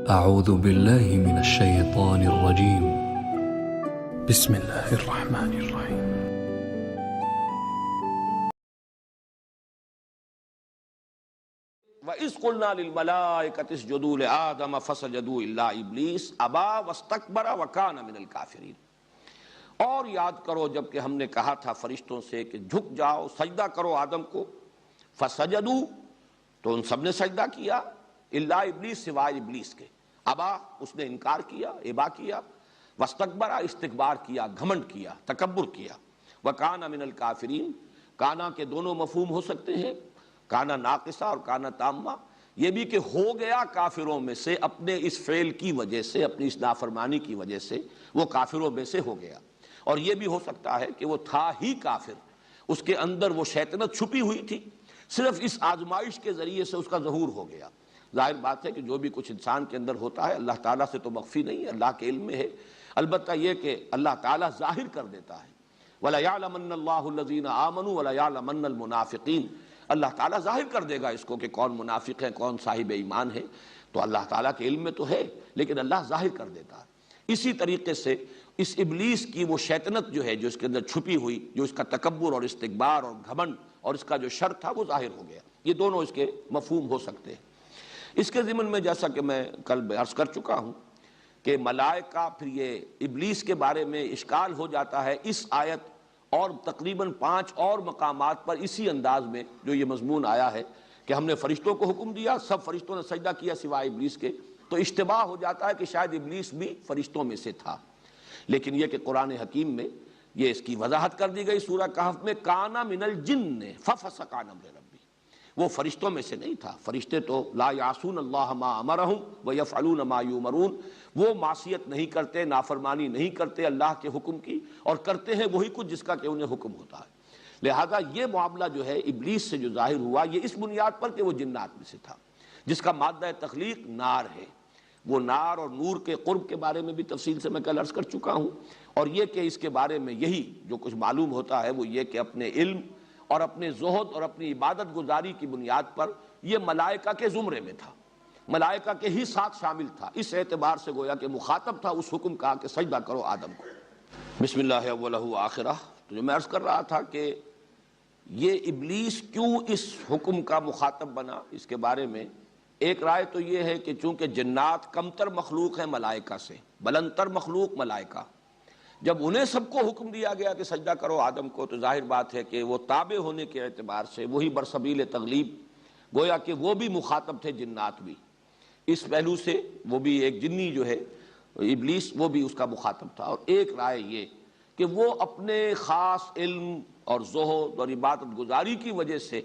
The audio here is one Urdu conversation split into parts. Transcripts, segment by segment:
أعوذ بالله من الشيطان الرجيم. بسم الله الرحمن الرحيم. وَإِذْ قُلْنَا لِلْمَلَائِكَةِ اسْجُدُوا لِآدَمَ فَسَجَدُوا إِلَّا إِبْلِيسَ أَبَىٰ وَاسْتَكْبَرَ وَكَانَ مِنَ الْكَافِرِينَ۔ اور یاد کرو جب کہ ہم نے کہا تھا فرشتوں سے کہ جھک جاؤ سجدہ کرو آدم کو، فَسَجَدُوا تو ان سب نے سجدہ کیا، إِلَّا إِبْلِيسَ سوائے ابلیس کے، ابا اس نے انکار کیا، ابا کیا، واستکبر استکبار کیا، گھمنڈ کیا، تکبر کیا، وَكَانَ مِنَ الْكَافِرِينَ۔ کانا کے دونوں مفہوم ہو سکتے ہیں، کانا ناقصہ اور کانا تامہ، یہ بھی کہ ہو گیا کافروں میں سے اپنے اس فعل کی وجہ سے، اپنی اس نافرمانی کی وجہ سے وہ کافروں میں سے ہو گیا۔ اور یہ بھی ہو سکتا ہے کہ وہ تھا ہی کافر، اس کے اندر وہ شیطنت چھپی ہوئی تھی، صرف اس آزمائش کے ذریعے سے اس کا ظہور ہو گیا۔ ظاہر بات ہے کہ جو بھی کچھ انسان کے اندر ہوتا ہے اللہ تعالیٰ سے تو مخفی نہیں ہے، اللہ کے علم میں ہے، البتہ یہ کہ اللہ تعالیٰ ظاہر کر دیتا ہے۔ وَلَيَعْلَمَنَّ اللَّهُ الَّذِينَ آمَنُوا وَلَيَعْلَمَنَّ الْمُنَافِقِينَ۔ اللہ تعالیٰ ظاہر کر دے گا اس کو کہ کون منافق ہے کون صاحب ایمان ہے، تو اللہ تعالیٰ کے علم میں تو ہے لیکن اللہ ظاہر کر دیتا ہے۔ اسی طریقے سے اس ابلیس کی وہ شیطنت جو ہے جو اس کے اندر چھپی ہوئی، جو اس کا تکبر اور استکبار اور گھمنڈ اور اس کا جو شر تھا وہ ظاہر ہو گیا۔ یہ دونوں اس کے مفہوم ہو سکتے ہیں۔ اس کے ضمن میں جیسا کہ میں کل عرض کر چکا ہوں کہ ملائکہ، پھر یہ ابلیس کے بارے میں اشکال ہو جاتا ہے اس آیت اور تقریباً 5 اور مقامات پر اسی انداز میں جو یہ مضمون آیا ہے کہ ہم نے فرشتوں کو حکم دیا، سب فرشتوں نے سجدہ کیا سوائے ابلیس کے، تو اشتباہ ہو جاتا ہے کہ شاید ابلیس بھی فرشتوں میں سے تھا۔ لیکن یہ کہ قرآن حکیم میں یہ اس کی وضاحت کر دی گئی سورہ کہف میں، کانا من الجن ففسق عن امر ربی، وہ فرشتوں میں سے نہیں تھا۔ فرشتے تو لا یعصون اللہ ما امرہم ویفعلون ما یؤمرون، وہ معصیت نہیں کرتے، نافرمانی نہیں کرتے اللہ کے حکم کی، اور کرتے ہیں وہی کچھ جس کا کہ انہیں حکم ہوتا ہے۔ لہذا یہ معاملہ جو ہے ابلیس سے جو ظاہر ہوا یہ اس بنیاد پر کہ وہ جنات میں سے تھا، جس کا مادہ تخلیق نار ہے۔ وہ نار اور نور کے قرب کے بارے میں بھی تفصیل سے میں کل عرض کر چکا ہوں، اور یہ کہ اس کے بارے میں یہی جو کچھ معلوم ہوتا ہے وہ یہ کہ اپنے علم اور اپنے زہد اور اپنی عبادت گزاری کی بنیاد پر یہ ملائکہ کے زمرے میں تھا، ملائکہ کے ہی ساتھ شامل تھا، اس اعتبار سے گویا کہ مخاطب تھا اس حکم کا کہ سجدہ کرو آدم کو۔ بسم اللہ اولہ آخرہ۔ تو جو میں عرض کر رہا تھا کہ یہ ابلیس کیوں اس حکم کا مخاطب بنا، اس کے بارے میں ایک رائے تو یہ ہے کہ چونکہ جنات کمتر مخلوق ہیں ملائکہ سے، بلندتر مخلوق ملائکہ، جب انہیں سب کو حکم دیا گیا کہ سجدہ کرو آدم کو، تو ظاہر بات ہے کہ وہ تابع ہونے کے اعتبار سے وہی برسبیل تغلیب، گویا کہ وہ بھی مخاطب تھے، جنات بھی۔ اس پہلو سے وہ بھی ایک جنی جو ہے ابلیس، وہ بھی اس کا مخاطب تھا۔ اور ایک رائے یہ کہ وہ اپنے خاص علم اور زہد اور عبادت گزاری کی وجہ سے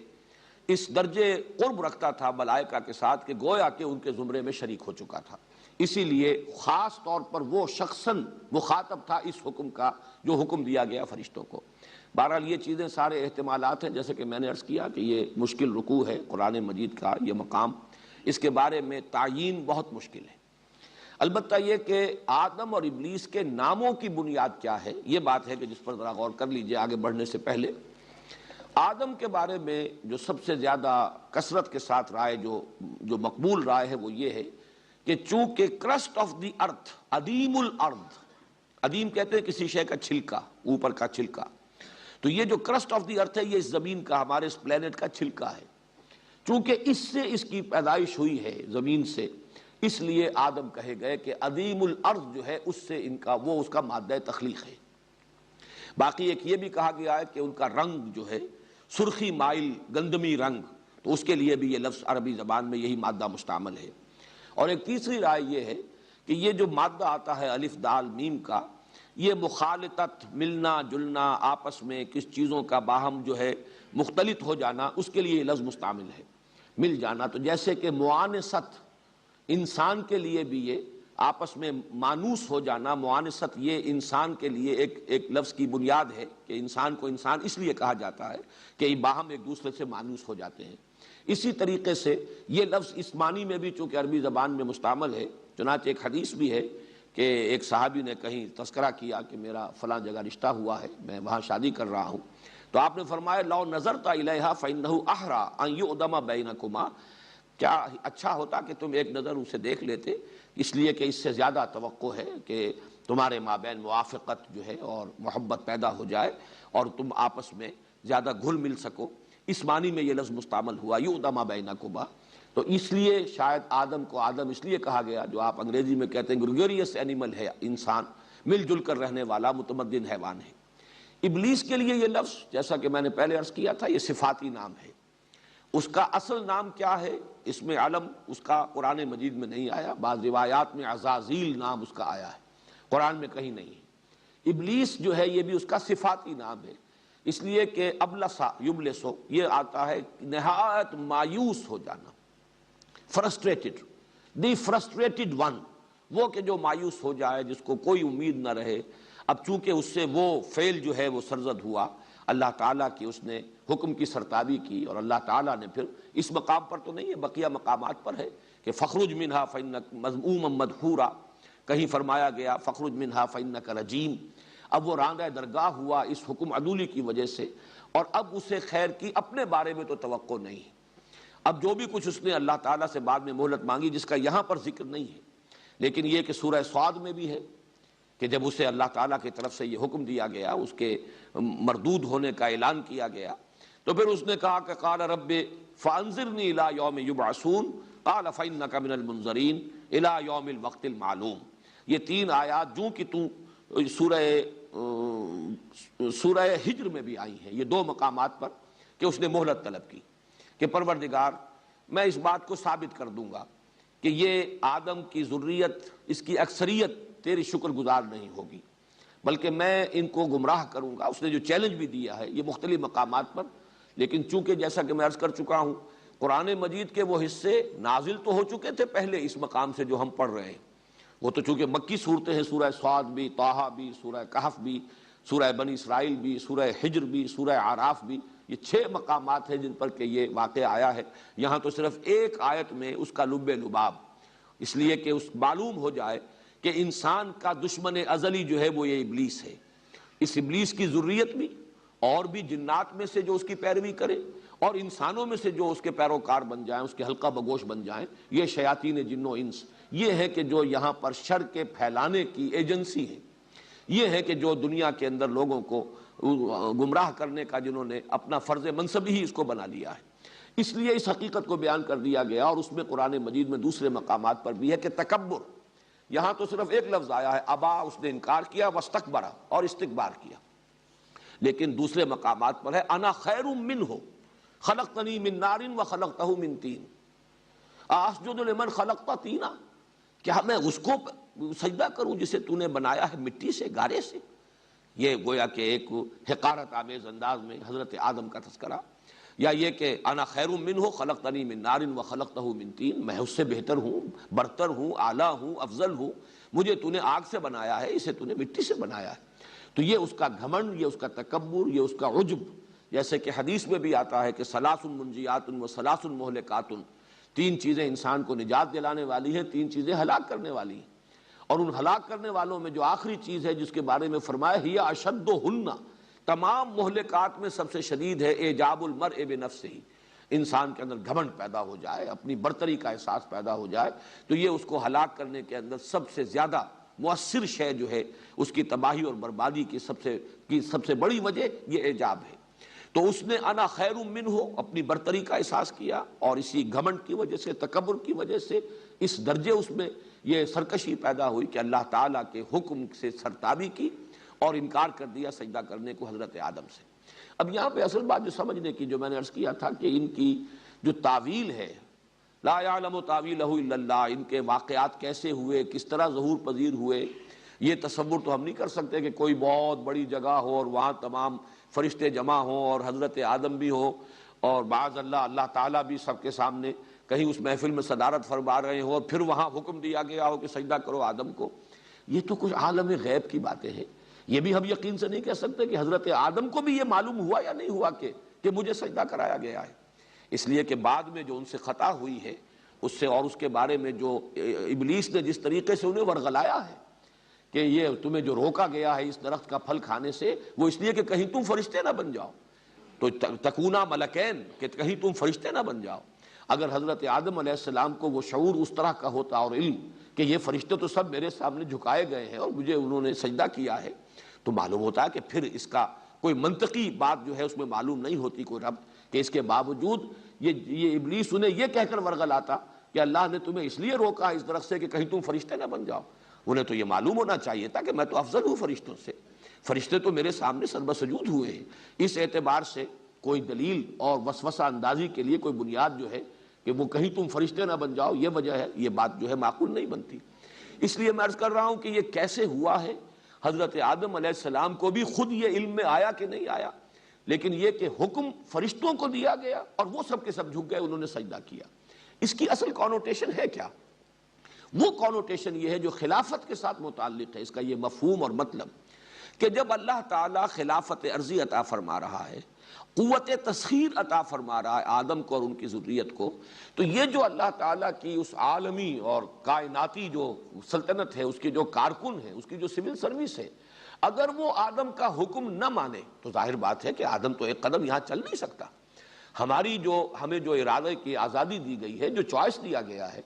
اس درجے قرب رکھتا تھا ملائکہ کے ساتھ کہ گویا کہ ان کے زمرے میں شریک ہو چکا تھا، اسی لیے خاص طور پر وہ شخصاً مخاطب تھا اس حکم کا جو حکم دیا گیا فرشتوں کو۔ بہرحال یہ چیزیں سارے احتمالات ہیں، جیسے کہ میں نے عرض کیا کہ یہ مشکل رکوع ہے قرآن مجید کا، یہ مقام، اس کے بارے میں تعیین بہت مشکل ہے۔ البتہ یہ کہ آدم اور ابلیس کے ناموں کی بنیاد کیا ہے، یہ بات ہے کہ جس پر ذرا غور کر لیجئے آگے بڑھنے سے پہلے۔ آدم کے بارے میں جو سب سے زیادہ کثرت کے ساتھ رائے جو مقبول رائے ہے وہ یہ ہے کہ چونکہ کرسٹ آف دی ارتھ، عدیم الارض، عدیم کہتے ہیں کسی شے کا چھلکا، اوپر کا چھلکا، تو یہ جو کرسٹ آف دی ارتھ ہے یہ اس زمین کا، ہمارے اس پلینٹ کا چھلکا ہے، چونکہ اس سے اس کی پیدائش ہوئی ہے زمین سے، اس لیے آدم کہے گئے کہ عدیم الارض جو ہے اس سے ان کا وہ اس کا مادہ تخلیق ہے۔ باقی ایک یہ بھی کہا گیا ہے کہ ان کا رنگ جو ہے سرخی مائل گندمی رنگ، تو اس کے لیے بھی یہ لفظ عربی زبان میں یہی مادہ مستعمل ہے۔ اور ایک تیسری رائے یہ ہے کہ یہ جو مادہ آتا ہے الف دال میم کا، یہ مخالطت، ملنا جلنا، آپس میں کس چیزوں کا باہم جو ہے مختلط ہو جانا، اس کے لیے یہ لفظ مستعمل ہے، مل جانا۔ تو جیسے کہ معانست، انسان کے لیے بھی یہ آپس میں مانوس ہو جانا، معانست، یہ انسان کے لیے ایک لفظ کی بنیاد ہے کہ انسان کو انسان اس لیے کہا جاتا ہے کہ باہم ایک دوسرے سے مانوس ہو جاتے ہیں۔ اسی طریقے سے یہ لفظ اس معنی میں بھی چونکہ عربی زبان میں مستعمل ہے، چنانچہ ایک حدیث بھی ہے کہ ایک صحابی نے کہیں تذکرہ کیا کہ میرا فلاں جگہ رشتہ ہوا ہے، میں وہاں شادی کر رہا ہوں، تو آپ نے فرمایا لو نظرت الیہا فانہ احری ان یؤدم بینکما، کیا اچھا ہوتا کہ تم ایک نظر اسے دیکھ لیتے، اس لیے کہ اس سے زیادہ توقع ہے کہ تمہارے مابین موافقت جو ہے اور محبت پیدا ہو جائے اور تم آپس میں زیادہ گھل مل سکو. اس معنی میں یہ لفظ مستعمل ہوا یؤدم بینکما. تو اس لیے شاید آدم کو آدم اس لیے کہا گیا، جو آپ انگریزی میں کہتے ہیں گریگوریس اینیمل ہے، انسان مل جل کر رہنے والا متمدن حیوان ہے. ابلیس کے لیے یہ لفظ، جیسا کہ میں نے پہلے عرض کیا تھا، یہ صفاتی نام ہے. اس کا اصل نام کیا ہے، اس میں علم اس کا قرآن مجید میں نہیں آیا. بعض روایات میں عزازیل نام اس کا آیا ہے، قرآن میں کہیں نہیں ہے. ابلیس جو ہے یہ بھی اس کا صفاتی نام ہے، اس لیے کہ ابلسا یبلسو یہ آتا ہے نہایت مایوس ہو جانا، فرسٹریٹڈ، دی فرسٹریٹڈ ون، وہ کہ جو مایوس ہو جائے، جس کو کوئی امید نہ رہے. اب چونکہ اس سے وہ فعل جو ہے وہ سرزد ہوا، اللہ تعالیٰ کی اس نے حکم کی سرتابی کی، اور اللہ تعالیٰ نے پھر اس مقام پر تو نہیں ہے، بقیہ مقامات پر ہے کہ فخرج منہا فإنک مذموما مدحورا، کہیں فرمایا گیا فخرج منہا فإنک رجیم. اب وہ راندہ درگاہ ہوا اس حکم عدولی کی وجہ سے، اور اب اسے خیر کی اپنے بارے میں تو توقع نہیں. اب جو بھی کچھ اس نے اللہ تعالیٰ سے بعد میں مہلت مانگی، جس کا یہاں پر ذکر نہیں ہے، لیکن یہ کہ سورہ صاد میں بھی ہے کہ جب اسے اللہ تعالیٰ کی طرف سے یہ حکم دیا گیا، اس کے مردود ہونے کا اعلان کیا گیا، تو پھر اس نے کہا کہ قال رب فانظرنی الی یوم یبعثون قال فانک من المنظرین الی یوم الوقت المعلوم. یہ 3 آیات جو کہ سورہ ہجر میں بھی آئی ہیں، یہ 2 مقامات پر کہ اس نے مہلت طلب کی کہ پروردگار میں اس بات کو ثابت کر دوں گا کہ یہ آدم کی ذریت، اس کی اکثریت تیری شکر گزار نہیں ہوگی، بلکہ میں ان کو گمراہ کروں گا. اس نے جو چیلنج بھی دیا ہے یہ مختلف مقامات پر، لیکن چونکہ جیسا کہ میں عرض کر چکا ہوں قرآن مجید کے وہ حصے نازل تو ہو چکے تھے پہلے اس مقام سے جو ہم پڑھ رہے ہیں، وہ تو چونکہ مکی صورتیں ہیں، سورہ صاد بھی، طٰہٰ بھی، سورہ کہف بھی، سورہ بنی اسرائیل بھی، سورہ حجر بھی، سورہ اعراف بھی، یہ 6 مقامات ہیں جن پر کہ یہ واقعہ آیا ہے. یہاں تو صرف ایک آیت میں اس کا لب لباب، اس لیے کہ اس معلوم ہو جائے کہ انسان کا دشمن ازلی جو ہے وہ یہ ابلیس ہے. اس ابلیس کی ذریت بھی اور بھی جنات میں سے جو اس کی پیروی کرے اور انسانوں میں سے جو اس کے پیروکار بن جائیں، اس کے حلقہ بگوش بن جائیں، یہ شیاطین جن و انس یہ ہے کہ جو یہاں پر شر کے پھیلانے کی ایجنسی ہے. یہ ہے کہ جو دنیا کے اندر لوگوں کو گمراہ کرنے کا جنہوں نے اپنا فرض منصب ہی اس کو بنا لیا ہے. اس لیے اس حقیقت کو بیان کر دیا گیا. اور اس میں قرآن مجید میں دوسرے مقامات پر بھی ہے کہ تکبر، یہاں تو صرف ایک لفظ آیا ہے ابا، اس نے انکار کیا، واستکبر اور استکبار کیا، لیکن دوسرے مقامات پر ہے انا خیر منہ خلقتنی من نار وخلقتہ من طین اسجد لمن خلقت طینا، کیا میں اس کو سجدہ کروں جسے تو نے بنایا ہے مٹی سے، گارے سے. یہ گویا کہ ایک حقارت آمیز انداز میں حضرت آدم کا تذکرہ، یا یہ کہ انا خیر منہ خلقتنی من نار وخلقتہ من طین، میں اس سے بہتر ہوں، برتر ہوں، اعلیٰ ہوں، افضل ہوں، مجھے تو نے آگ سے بنایا ہے، اسے تو نے مٹی سے بنایا ہے. تو یہ اس کا گھمنڈ، یہ اس کا تکبر، یہ اس کا عجب. جیسے کہ حدیث میں بھی آتا ہے کہ ثلاث منجیات و ثلاث مہلکات، 3 چیزیں انسان کو نجات دلانے والی ہیں، 3 چیزیں ہلاک کرنے والی ہیں. اور ان ہلاک کرنے والوں میں جو آخری چیز ہے جس کے بارے میں فرمایا ہی اشدہن، تمام مہلکات میں سب سے شدید ہے اعجاب المرء بنفسہ، انسان کے اندر گھمنڈ پیدا ہو جائے، اپنی برتری کا احساس پیدا ہو جائے، تو یہ اس کو ہلاک کرنے کے اندر سب سے زیادہ مؤثر شے جو ہے، اس کی تباہی اور بربادی کی سب سے بڑی وجہ یہ اعجاب ہے. تو اس نے انا خیر منہ اپنی برتری کا احساس کیا، اور اسی گھمنڈ کی وجہ سے، تکبر کی وجہ سے اس درجے اس میں یہ سرکشی پیدا ہوئی کہ اللہ تعالیٰ کے حکم سے سرتابی کی اور انکار کر دیا سجدہ کرنے کو حضرت آدم سے. اب یہاں پہ اصل بات جو سمجھنے کی، جو میں نے عرض کیا تھا کہ ان کی جو تعویل ہے، لا یعلم تعویلہ الا اللہ، ان کے واقعات کیسے ہوئے، کس طرح ظہور پذیر ہوئے، یہ تصور تو ہم نہیں کر سکتے کہ کوئی بہت بڑی جگہ ہو اور وہاں تمام فرشتے جمع ہوں اور حضرت آدم بھی ہو، اور بعض اللہ تعالیٰ بھی سب کے سامنے کہیں اس محفل میں صدارت فرما رہے ہوں، اور پھر وہاں حکم دیا گیا ہو کہ سجدہ کرو آدم کو. یہ تو کچھ عالم غیب کی باتیں ہیں. یہ بھی ہم یقین سے نہیں کہہ سکتے کہ حضرت آدم کو بھی یہ معلوم ہوا یا نہیں ہوا کہ مجھے سجدہ کرایا گیا ہے. اس لیے کہ بعد میں جو ان سے خطا ہوئی ہے اس سے، اور اس کے بارے میں جو ابلیس نے جس طریقے سے انہیں ورغلایا ہے کہ یہ تمہیں جو روکا گیا ہے اس درخت کا پھل کھانے سے، وہ اس لیے کہ کہیں تم فرشتے نہ بن جاؤ، تو تکونا ملکین، کہ کہیں تم فرشتے نہ بن جاؤ. اگر حضرت آدم علیہ السلام کو وہ شعور اس طرح کا ہوتا اور علم کہ یہ فرشتے تو سب میرے سامنے جھکائے گئے ہیں اور مجھے انہوں نے سجدہ کیا ہے، تو معلوم ہوتا ہے کہ پھر اس کا کوئی منطقی بات جو ہے اس میں معلوم نہیں ہوتی کوئی ربط، کہ اس کے باوجود یہ ابلیس انہیں یہ کہہ کر ورغلاتا کہ اللہ نے تمہیں اس لیے روکا اس درخت سے کہ کہیں تم فرشتے نہ بن جاؤ۔ انہیں تو یہ معلوم ہونا چاہیے تھا کہ میں تو افضل ہوں فرشتوں سے، فرشتے تو میرے سامنے سربسجود ہوئے ہیں۔ اس اعتبار سے کوئی دلیل اور وسوسہ اندازی کے لیے کوئی بنیاد جو ہے کہ وہ کہیں تم فرشتے نہ بن جاؤ، یہ وجہ ہے، یہ بات جو ہے معقول نہیں بنتی۔ اس لیے میں عرض کر رہا ہوں کہ یہ کیسے ہوا ہے، حضرت آدم علیہ السلام کو بھی خود یہ علم میں آیا کہ نہیں آیا، لیکن یہ کہ حکم فرشتوں کو دیا گیا اور وہ سب کے سب جھک گئے، انہوں نے سجدہ کیا۔ اس کی اصل کانوٹیشن ہے کیا؟ وہ کانوٹیشن یہ ہے جو خلافت کے ساتھ متعلق ہے۔ اس کا یہ مفہوم اور مطلب کہ جب اللہ تعالیٰ خلافت عرضی عطا فرما رہا ہے، قوت تسخیر عطا فرما رہا ہے آدم کو اور ان کی ذریت کو، تو یہ جو اللہ تعالیٰ کی اس عالمی اور کائناتی جو سلطنت ہے، اس کے جو کارکن ہیں، اس کی جو سول سروس ہے، اگر وہ آدم کا حکم نہ مانے تو ظاہر بات ہے کہ آدم تو ایک قدم یہاں چل نہیں سکتا۔ ہمیں جو ارادے کی آزادی دی گئی ہے، جو چوائس دیا گیا ہے،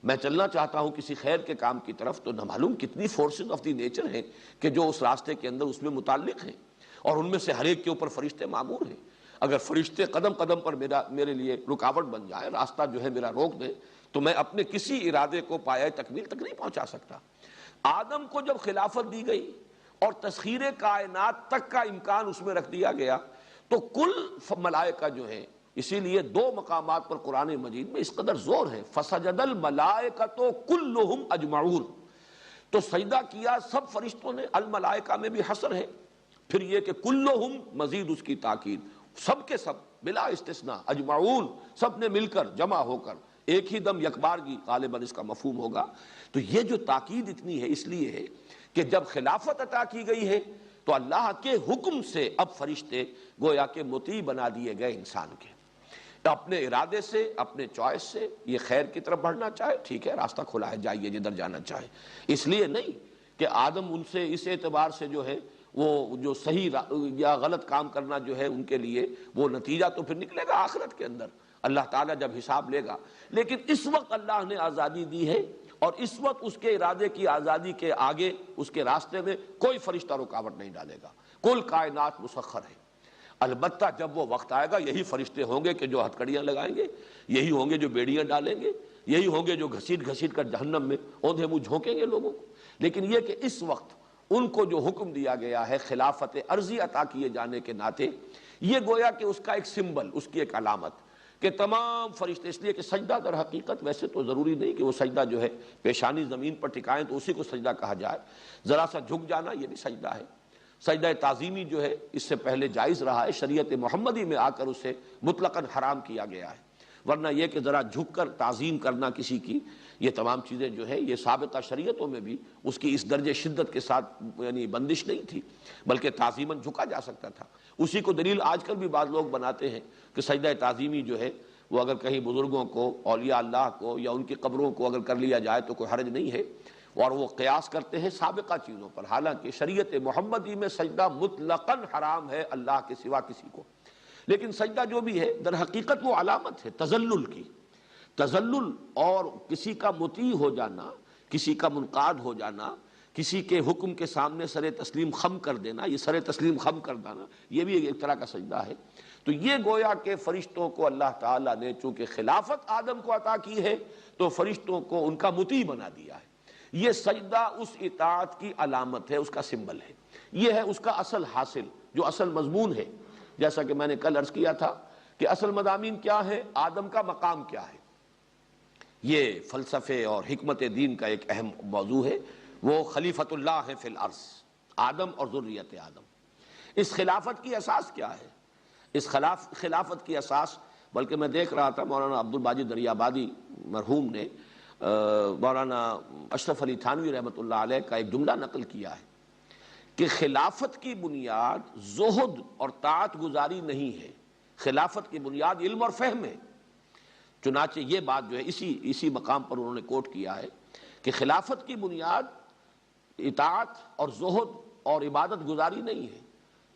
میں چلنا چاہتا ہوں کسی خیر کے کام کی طرف، تو نہ معلوم کتنی فورسز آف دی نیچر ہیں کہ جو اس راستے کے اندر اس میں متعلق ہیں، اور ان میں سے ہر ایک کے اوپر فرشتے مامور ہیں۔ اگر فرشتے قدم قدم پر میرے لیے رکاوٹ بن جائیں، راستہ جو ہے میرا روک دیں، تو میں اپنے کسی ارادے کو پایۂ تکمیل تک نہیں پہنچا سکتا۔ آدم کو جب خلافت دی گئی اور تسخیر کائنات تک کا امکان اس میں رکھ دیا گیا، تو کل ملائکہ جو ہیں، اسی لیے دو مقامات پر قرآن مجید میں اس قدر زور ہے، فسجد الملائکۃ کلہم اجمعون، تو سجدہ کیا سب فرشتوں نے، الملائکہ میں بھی حصر ہے، پھر یہ کہ کلہم مزید اس کی تاکید، سب کے سب بلا استثناء، اجمعون سب نے مل کر جمع ہو کر ایک ہی دم یکبارگی، غالباً اس کا مفہوم ہوگا۔ تو یہ جو تاکید اتنی ہے اس لیے ہے کہ جب خلافت عطا کی گئی ہے تو اللہ کے حکم سے اب فرشتے گویا کہ مطیع بنا دیے گئے انسان کے، اپنے ارادے سے، اپنے چوائس سے، یہ خیر کی طرف بڑھنا چاہے ٹھیک ہے، راستہ کھلا ہے، جائیے جدھر جانا چاہے۔ اس لیے نہیں کہ آدم ان سے اس اعتبار سے جو ہے وہ جو صحیح یا غلط کام کرنا جو ہے ان کے لیے وہ نتیجہ تو پھر نکلے گا آخرت کے اندر، اللہ تعالیٰ جب حساب لے گا، لیکن اس وقت اللہ نے آزادی دی ہے، اور اس وقت اس کے ارادے کی آزادی کے آگے اس کے راستے میں کوئی فرشتہ رکاوٹ نہیں ڈالے گا، کل کائنات مسخر ہے۔ البتہ جب وہ وقت آئے گا، یہی فرشتے ہوں گے کہ جو ہتھکڑیاں لگائیں گے، یہی ہوں گے جو بیڑیاں ڈالیں گے، یہی ہوں گے جو گھسیٹ گھسیٹ کر جہنم میں اوندھے منہ جھونکیں گے لوگوں کو۔ لیکن یہ کہ اس وقت ان کو جو حکم دیا گیا ہے خلافت عرضی عطا کیے جانے کے ناطے، یہ گویا کہ اس کا ایک سمبل، اس کی ایک علامت کہ تمام فرشتے، اس لیے کہ سجدہ در حقیقت ویسے تو ضروری نہیں کہ وہ سجدہ جو ہے پیشانی زمین پر ٹکائیں تو اسی کو سجدہ کہا جائے، ذرا سا جھک جانا یہ بھی سجدہ ہے۔ سجدہ تعظیمی جو ہے اس سے پہلے جائز رہا ہے، شریعت محمدی میں آ کر اسے مطلقاً حرام کیا گیا ہے، ورنہ یہ کہ ذرا جھک کر تعظیم کرنا کسی کی، یہ تمام چیزیں جو ہے یہ سابقہ شریعتوں میں بھی اس کی اس درجے شدت کے ساتھ یعنی بندش نہیں تھی، بلکہ تعظیماً جھکا جا سکتا تھا۔ اسی کو دلیل آج کل بھی بعض لوگ بناتے ہیں کہ سجدہ تعظیمی جو ہے وہ اگر کہیں بزرگوں کو، اولیاء اللہ کو یا ان کی قبروں کو اگر کر لیا جائے تو کوئی حرج نہیں ہے، اور وہ قیاس کرتے ہیں سابقہ چیزوں پر، حالانکہ شریعت محمدی میں سجدہ مطلقاً حرام ہے اللہ کے سوا کسی کو۔ لیکن سجدہ جو بھی ہے در حقیقت وہ علامت ہے تذلل کی، تذلل اور کسی کا مطیع ہو جانا، کسی کا منقاد ہو جانا، کسی کے حکم کے سامنے سر تسلیم خم کر دینا، یہ سر تسلیم خم کر دینا یہ بھی ایک طرح کا سجدہ ہے۔ تو یہ گویا کہ فرشتوں کو اللہ تعالیٰ نے چونکہ خلافت آدم کو عطا کی ہے تو فرشتوں کو ان کا مطیع بنا دیا ہے۔ یہ سجدہ اس اطاعت کی علامت ہے، اس کا سمبل ہے، یہ ہے اس کا اصل حاصل، جو اصل مضمون ہے۔ جیسا کہ میں نے کل عرض کیا تھا کہ اصل مضامین کیا ہے، آدم کا مقام کیا ہے، یہ فلسفے اور حکمت دین کا ایک اہم موضوع ہے۔ وہ خلیفۃ اللہ ہے فی الارض، آدم اور ذریت آدم۔ اس خلافت کی اساس کیا ہے؟ اس خلافت کی اساس، بلکہ میں دیکھ رہا تھا مولانا عبد الباجی دریابادی مرحوم نے مولانا اشرف علی تھانوی رحمۃ اللہ علیہ کا ایک جملہ نقل کیا ہے کہ خلافت کی بنیاد زہد اور طاعت گزاری نہیں ہے، خلافت کی بنیاد علم اور فہم ہے۔ چنانچہ یہ بات جو ہے اسی مقام پر انہوں نے کوٹ کیا ہے کہ خلافت کی بنیاد اطاعت اور زہد اور عبادت گزاری نہیں ہے،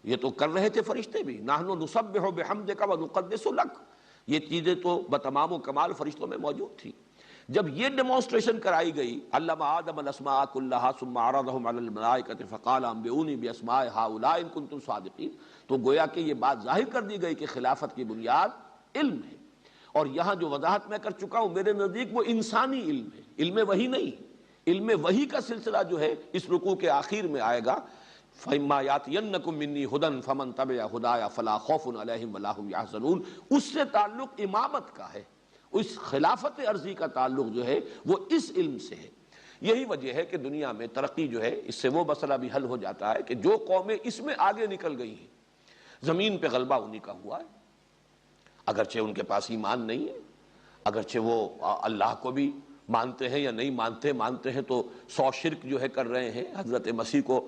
یہ تو کر رہے تھے فرشتے بھی، نحن نسبح بحمدک ونقدس لک، یہ چیزیں تو بتمام و کمال فرشتوں میں موجود تھی۔ جب یہ ڈیمونسٹریشن کرائی گئی، علم آدم الاسماء کلھا ثم عرضهم علی الملائکۃ فقال انبئونی باسماء ہؤلاء ان کنتم صادقین، تو گویا کہ یہ بات ظاہر کر دی گئی کہ خلافت کی بنیاد علم ہے۔ اور یہاں جو وضاحت میں کر چکا ہوں میرے نزدیک وہ انسانی علم ہے، علم وحی نہیں۔ علم وحی کا سلسلہ جو ہے اس رکوع کے آخر میں آئے گا، فَإِمَّا يَأْتِيَنَّكُم مِّنِّي هُدًى فَمَن تَبِعَ هُدَايَ فَلَا خَوْفٌ عَلَيْهِمْ وَلَا هُمْ يَحْزَنُونَ۔ اس سے تعلق امامت کا ہے، اس خلافت عرضی کا تعلق جو ہے وہ اس علم سے ہے۔ یہی وجہ ہے کہ دنیا میں ترقی جو ہے اس سے وہ مسئلہ بھی حل ہو جاتا ہے کہ جو قومیں اس میں آگے نکل گئی ہیں، زمین پہ غلبہ انہی کا ہوا ہے، اگرچہ ان کے پاس ایمان نہیں ہے، اگرچہ وہ اللہ کو بھی مانتے ہیں یا نہیں مانتے ہیں تو 100 شرک جو ہے کر رہے ہیں، حضرت مسیح کو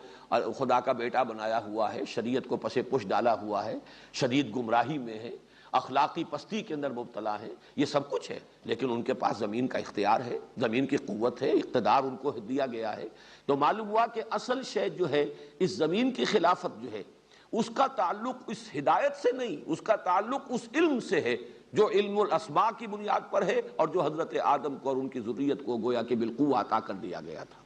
خدا کا بیٹا بنایا ہوا ہے، شریعت کو پس پش ڈالا ہوا ہے، شدید گمراہی میں ہے، اخلاقی پستی کے اندر مبتلا ہے، یہ سب کچھ ہے، لیکن ان کے پاس زمین کا اختیار ہے، زمین کی قوت ہے، اقتدار ان کو دیا گیا ہے۔ تو معلوم ہوا کہ اصل شے جو ہے اس زمین کی خلافت جو ہے اس کا تعلق اس ہدایت سے نہیں، اس کا تعلق اس علم سے ہے جو علم الاسماء کی بنیاد پر ہے، اور جو حضرت آدم کو اور ان کی ذریت کو گویا کہ بالقوہ عطا کر دیا گیا تھا۔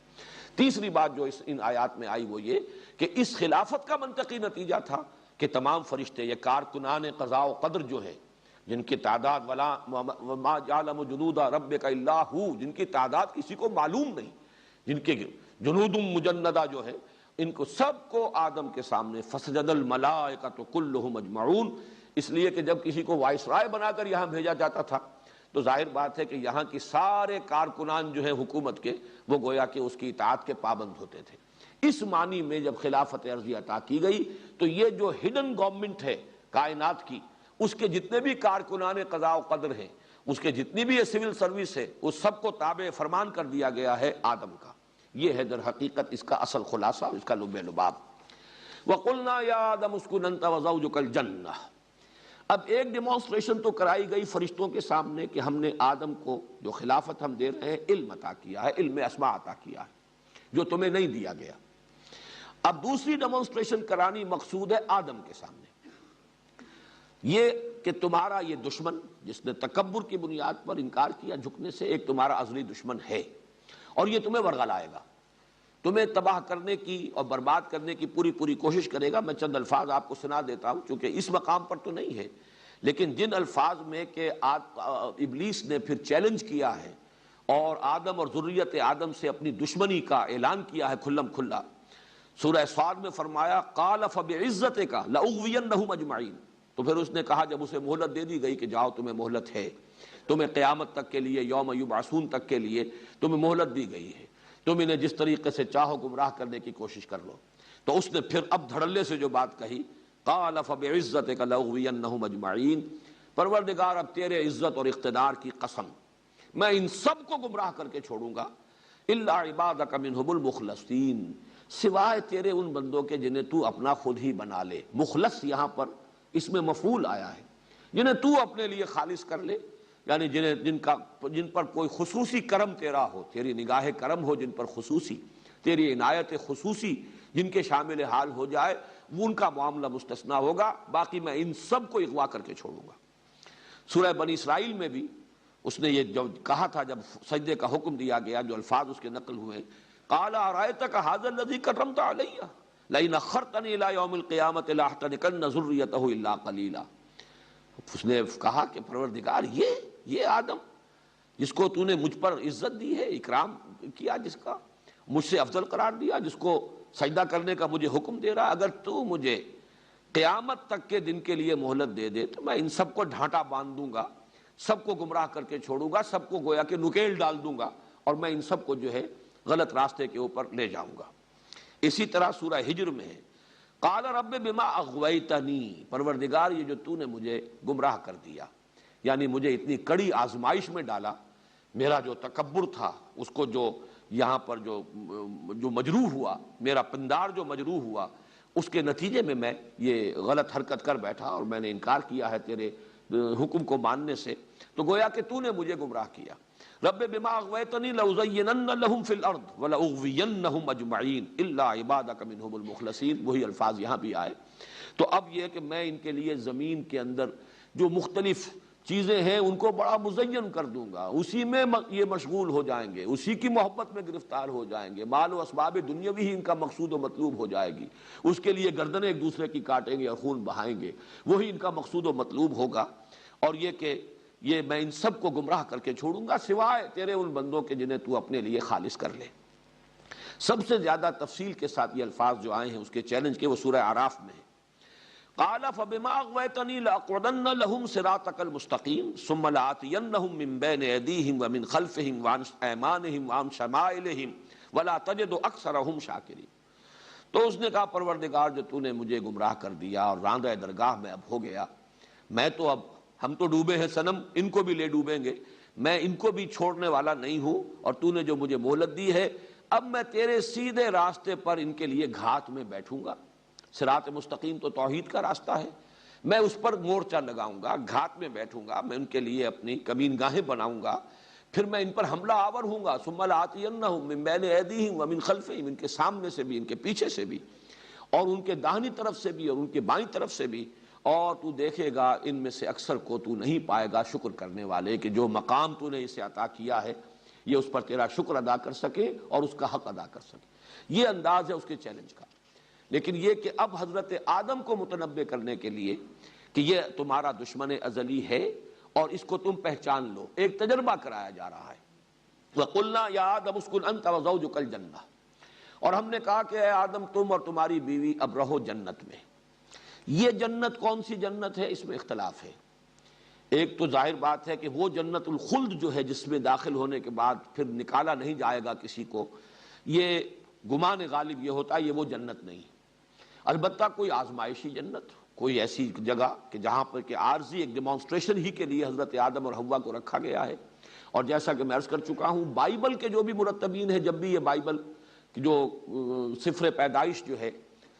تیسری بات جو ان آیات میں آئی وہ یہ کہ اس خلافت کا منطقی نتیجہ تھا کہ تمام فرشتے، یہ کارکنان قضاء و قدر جو ہے، جن کی تعداد وما یعلم جنود ربک الا ہو، جن کی تعداد کسی کو معلوم نہیں، جن کے جنود مجندہ جو ہے، ان کو سب کو آدم کے سامنے فسجد الملائکۃ کلھم اجمعون، اس لیے کہ جب کسی کو وائس رائے بنا کر یہاں بھیجا جاتا تھا تو ظاہر بات ہے کہ یہاں کی سارے کارکنان جو ہیں حکومت کے وہ گویا کہ اس کی اطاعت کے پابند ہوتے تھے۔ اس معنی میں جب خلافت عرضی عطا کی گئی تو یہ جو ہڈن گورنمنٹ ہے کائنات کی، اس کے جتنے بھی کارکنان قضاء و قدر ہیں، اس کے جتنی بھی سول سروس ہے، اس سب کو تابع فرمان کر دیا گیا ہے آدم کا۔ یہ ہے در حقیقت اس کا اصل خلاصہ، اس کا لب لباب۔ وَقُلْنَا يَا آدَمُ اسْكُنْ أَنْتَ وَزَوْجُكَ الْجَنَّةَ۔ اب ایک ڈیمونسٹریشن تو کرائی گئی فرشتوں کے سامنے کہ ہم نے آدم کو جو خلافت ہم دے رہے ہیں علم عطا کیا ہے، علم اسماء عطا کیا ہے جو تمہیں نہیں دیا گیا۔ اب دوسری ڈیمونسٹریشن کرانی مقصود ہے آدم کے سامنے، یہ کہ تمہارا یہ دشمن جس نے تکبر کی بنیاد پر انکار کیا جھکنے سے، ایک تمہارا ازلی دشمن ہے اور یہ تمہیں ورغلائے گا، تمہیں تباہ کرنے کی اور برباد کرنے کی پوری کوشش کرے گا۔ میں چند الفاظ آپ کو سنا دیتا ہوں چونکہ اس مقام پر تو نہیں ہے، لیکن جن الفاظ میں کہ ابلیس نے پھر چیلنج کیا ہے اور آدم اور ذریت آدم سے اپنی دشمنی کا اعلان کیا ہے کھلم کھلا۔ سورہ صاد میں فرمایا قال فبعزتک لاغوینہم اجمعین، تو پھر اس نے کہا جب اسے مہلت دے دی گئی کہ جاؤ تمہیں مہلت ہے، تمہیں قیامت تک کے لیے، یوم یبعثون تک کے لیے تمہیں مہلت دی گئی ہے، تم انہیں جس طریقے سے چاہو گمراہ کرنے کی کوشش کر لو۔ تو اس نے پھر اب دھڑلے سے جو بات کہی، قال فبعزتک لاغوینہم اجمعین، پروردگار اب تیرے عزت اور اقتدار کی قسم میں ان سب کو گمراہ کر کے چھوڑوں گا، الا عبادک منہم المخلصین، سوائے تیرے ان بندوں کے جنہیں تو اپنا خود ہی بنا لے۔ مخلص یہاں پر اس میں مفعول آیا ہے، جنہیں تو اپنے لیے خالص کر لے، یعنی جن پر کوئی خصوصی کرم تیرا ہو، تیری نگاہ کرم ہو جن پر خصوصی، تیری عنایت خصوصی جن کے شامل حال ہو جائے، وہ ان کا معاملہ مستثنا ہوگا، باقی میں ان سب کو اغوا کر کے چھوڑوں گا۔ سورہ بنی اسرائیل میں بھی اس نے یہ جو کہا تھا جب سجدے کا حکم دیا گیا، جو الفاظ اس کے نقل ہوئے، قال ارأیتک ھذا الذی کرمت علی لئن اخرتنی الی یوم القیامۃ لاحتنکن ذریتہ الا قلیلا۔ اس نے کہا کہ پروردگار یہ آدم جس کو تو نے مجھ پر عزت دی ہے، اکرام کیا، جس کا مجھ سے افضل قرار دیا، جس کو سجدہ کرنے کا مجھے حکم دے رہا، اگر تو مجھے قیامت تک کے دن کے لیے مہلت دے دے تو میں ان سب کو ڈھانٹا باندھ دوں گا، سب کو گمراہ کر کے چھوڑوں گا، سب کو گویا کہ نکیل ڈال دوں گا، اور میں ان سب کو جو ہے غلط راستے کے اوپر لے جاؤں گا۔ اسی طرح سورہ ہجر میں ہے قال رب بما اغویتنی، پروردگار یہ جو تو نے مجھے گمراہ کر دیا، یعنی مجھے اتنی کڑی آزمائش میں ڈالا، میرا جو تکبر تھا اس کو جو یہاں پر جو مجروح ہوا، میرا پندار جو مجروح ہوا، اس کے نتیجے میں یہ غلط حرکت کر بیٹھا اور میں نے انکار کیا ہے تیرے حکم کو ماننے سے، تو گویا کہ تو نے مجھے گمراہ کیا۔ رب بما اغویتنی لأزینن لہم فی الارض ولأغوینہم اجمعین الا عبادک منہم المخلصین، وہی الفاظ یہاں بھی آئے۔ تو اب یہ کہ میں ان کے لیے زمین کے اندر جو مختلف چیزیں ہیں ان کو بڑا مزین کر دوں گا، اسی میں یہ مشغول ہو جائیں گے، اسی کی محبت میں گرفتار ہو جائیں گے، مال و اسباب دنیاوی ہی ان کا مقصود و مطلوب ہو جائے گی، اس کے لیے گردنیں ایک دوسرے کی کاٹیں گے اور خون بہائیں گے، وہی ان کا مقصود و مطلوب ہوگا۔ اور یہ کہ یہ میں ان سب کو گمراہ کر کے چھوڑوں گا سوائے تیرے ان بندوں کے جنہیں تو اپنے لیے خالص کر لے۔ سب سے زیادہ تفصیل کے ساتھ یہ الفاظ جو آئے ہیں اس کے چیلنج کے، وہ سورہ اعراف میں ہے۔ قال فبما اغويتني لاقعدن لهم صراطك المستقيم ثم لآتينهم من بين ايديهم ومن خلفهم وعن ايمانهم وعن شمائلهم ولا تجد اكثرهم شاكرين۔ تو اس نے کہا پروردگار جو تو نے مجھے گمراہ کر دیا اور راندہ درگاہ میں اب ہو گیا، میں تو اب ہم تو ڈوبے ہیں صنم، ان کو بھی لے ڈوبیں گے، میں ان کو بھی چھوڑنے والا نہیں ہوں، اور تو نے جو مجھے مہلت دی ہے اب میں تیرے سیدھے راستے پر ان کے لیے گھات میں بیٹھوں گا۔ صراط مستقیم تو توحید کا راستہ ہے، میں اس پر مورچہ لگاؤں گا، گھات میں بیٹھوں گا، میں ان کے لیے اپنی کمین گاہیں بناؤں گا، پھر میں ان پر حملہ آور ہوں گا۔ ثم لآتینہم من بین ایدیہم ومن خلفہم، ان کے سامنے سے بھی، ان کے پیچھے سے بھی، اور ان کے داہنی طرف سے بھی اور ان کے بائیں طرف سے بھی، اور تو دیکھے گا ان میں سے اکثر کو تو نہیں پائے گا شکر کرنے والے کہ جو مقام تو نے اسے عطا کیا ہے یہ اس پر تیرا شکر ادا کر سکے اور اس کا حق ادا کر سکے۔ یہ انداز ہے اس کے چیلنج کا۔ لیکن یہ کہ اب حضرت آدم کو متنبع کرنے کے لیے کہ یہ تمہارا دشمن ازلی ہے اور اس کو تم پہچان لو، ایک تجربہ کرایا جا رہا ہے۔ وَقُلْنَا يَا آدَمُ اسْكُنْ أَنْتَ وَزَوْجُكَ الْجَنَّةَ، اور ہم نے کہا کہ اے آدم تم اور تمہاری بیوی اب رہو جنت میں۔ یہ جنت کون سی جنت ہے اس میں اختلاف ہے۔ ایک تو ظاہر بات ہے کہ وہ جنت الخلد جو ہے جس میں داخل ہونے کے بعد پھر نکالا نہیں جائے گا کسی کو، یہ گمان غالب یہ ہوتا ہے یہ وہ جنت نہیں۔ البتہ کوئی آزمائشی جنت، کوئی ایسی جگہ کہ جہاں پر کہ عارضی ایک ڈیمانسٹریشن ہی کے لیے حضرت آدم اور حوا کو رکھا گیا ہے۔ اور جیسا کہ میں عرض کر چکا ہوں، بائبل کے جو بھی مرتبین ہیں، جب بھی یہ بائبل جو سفر پیدائش جو ہے،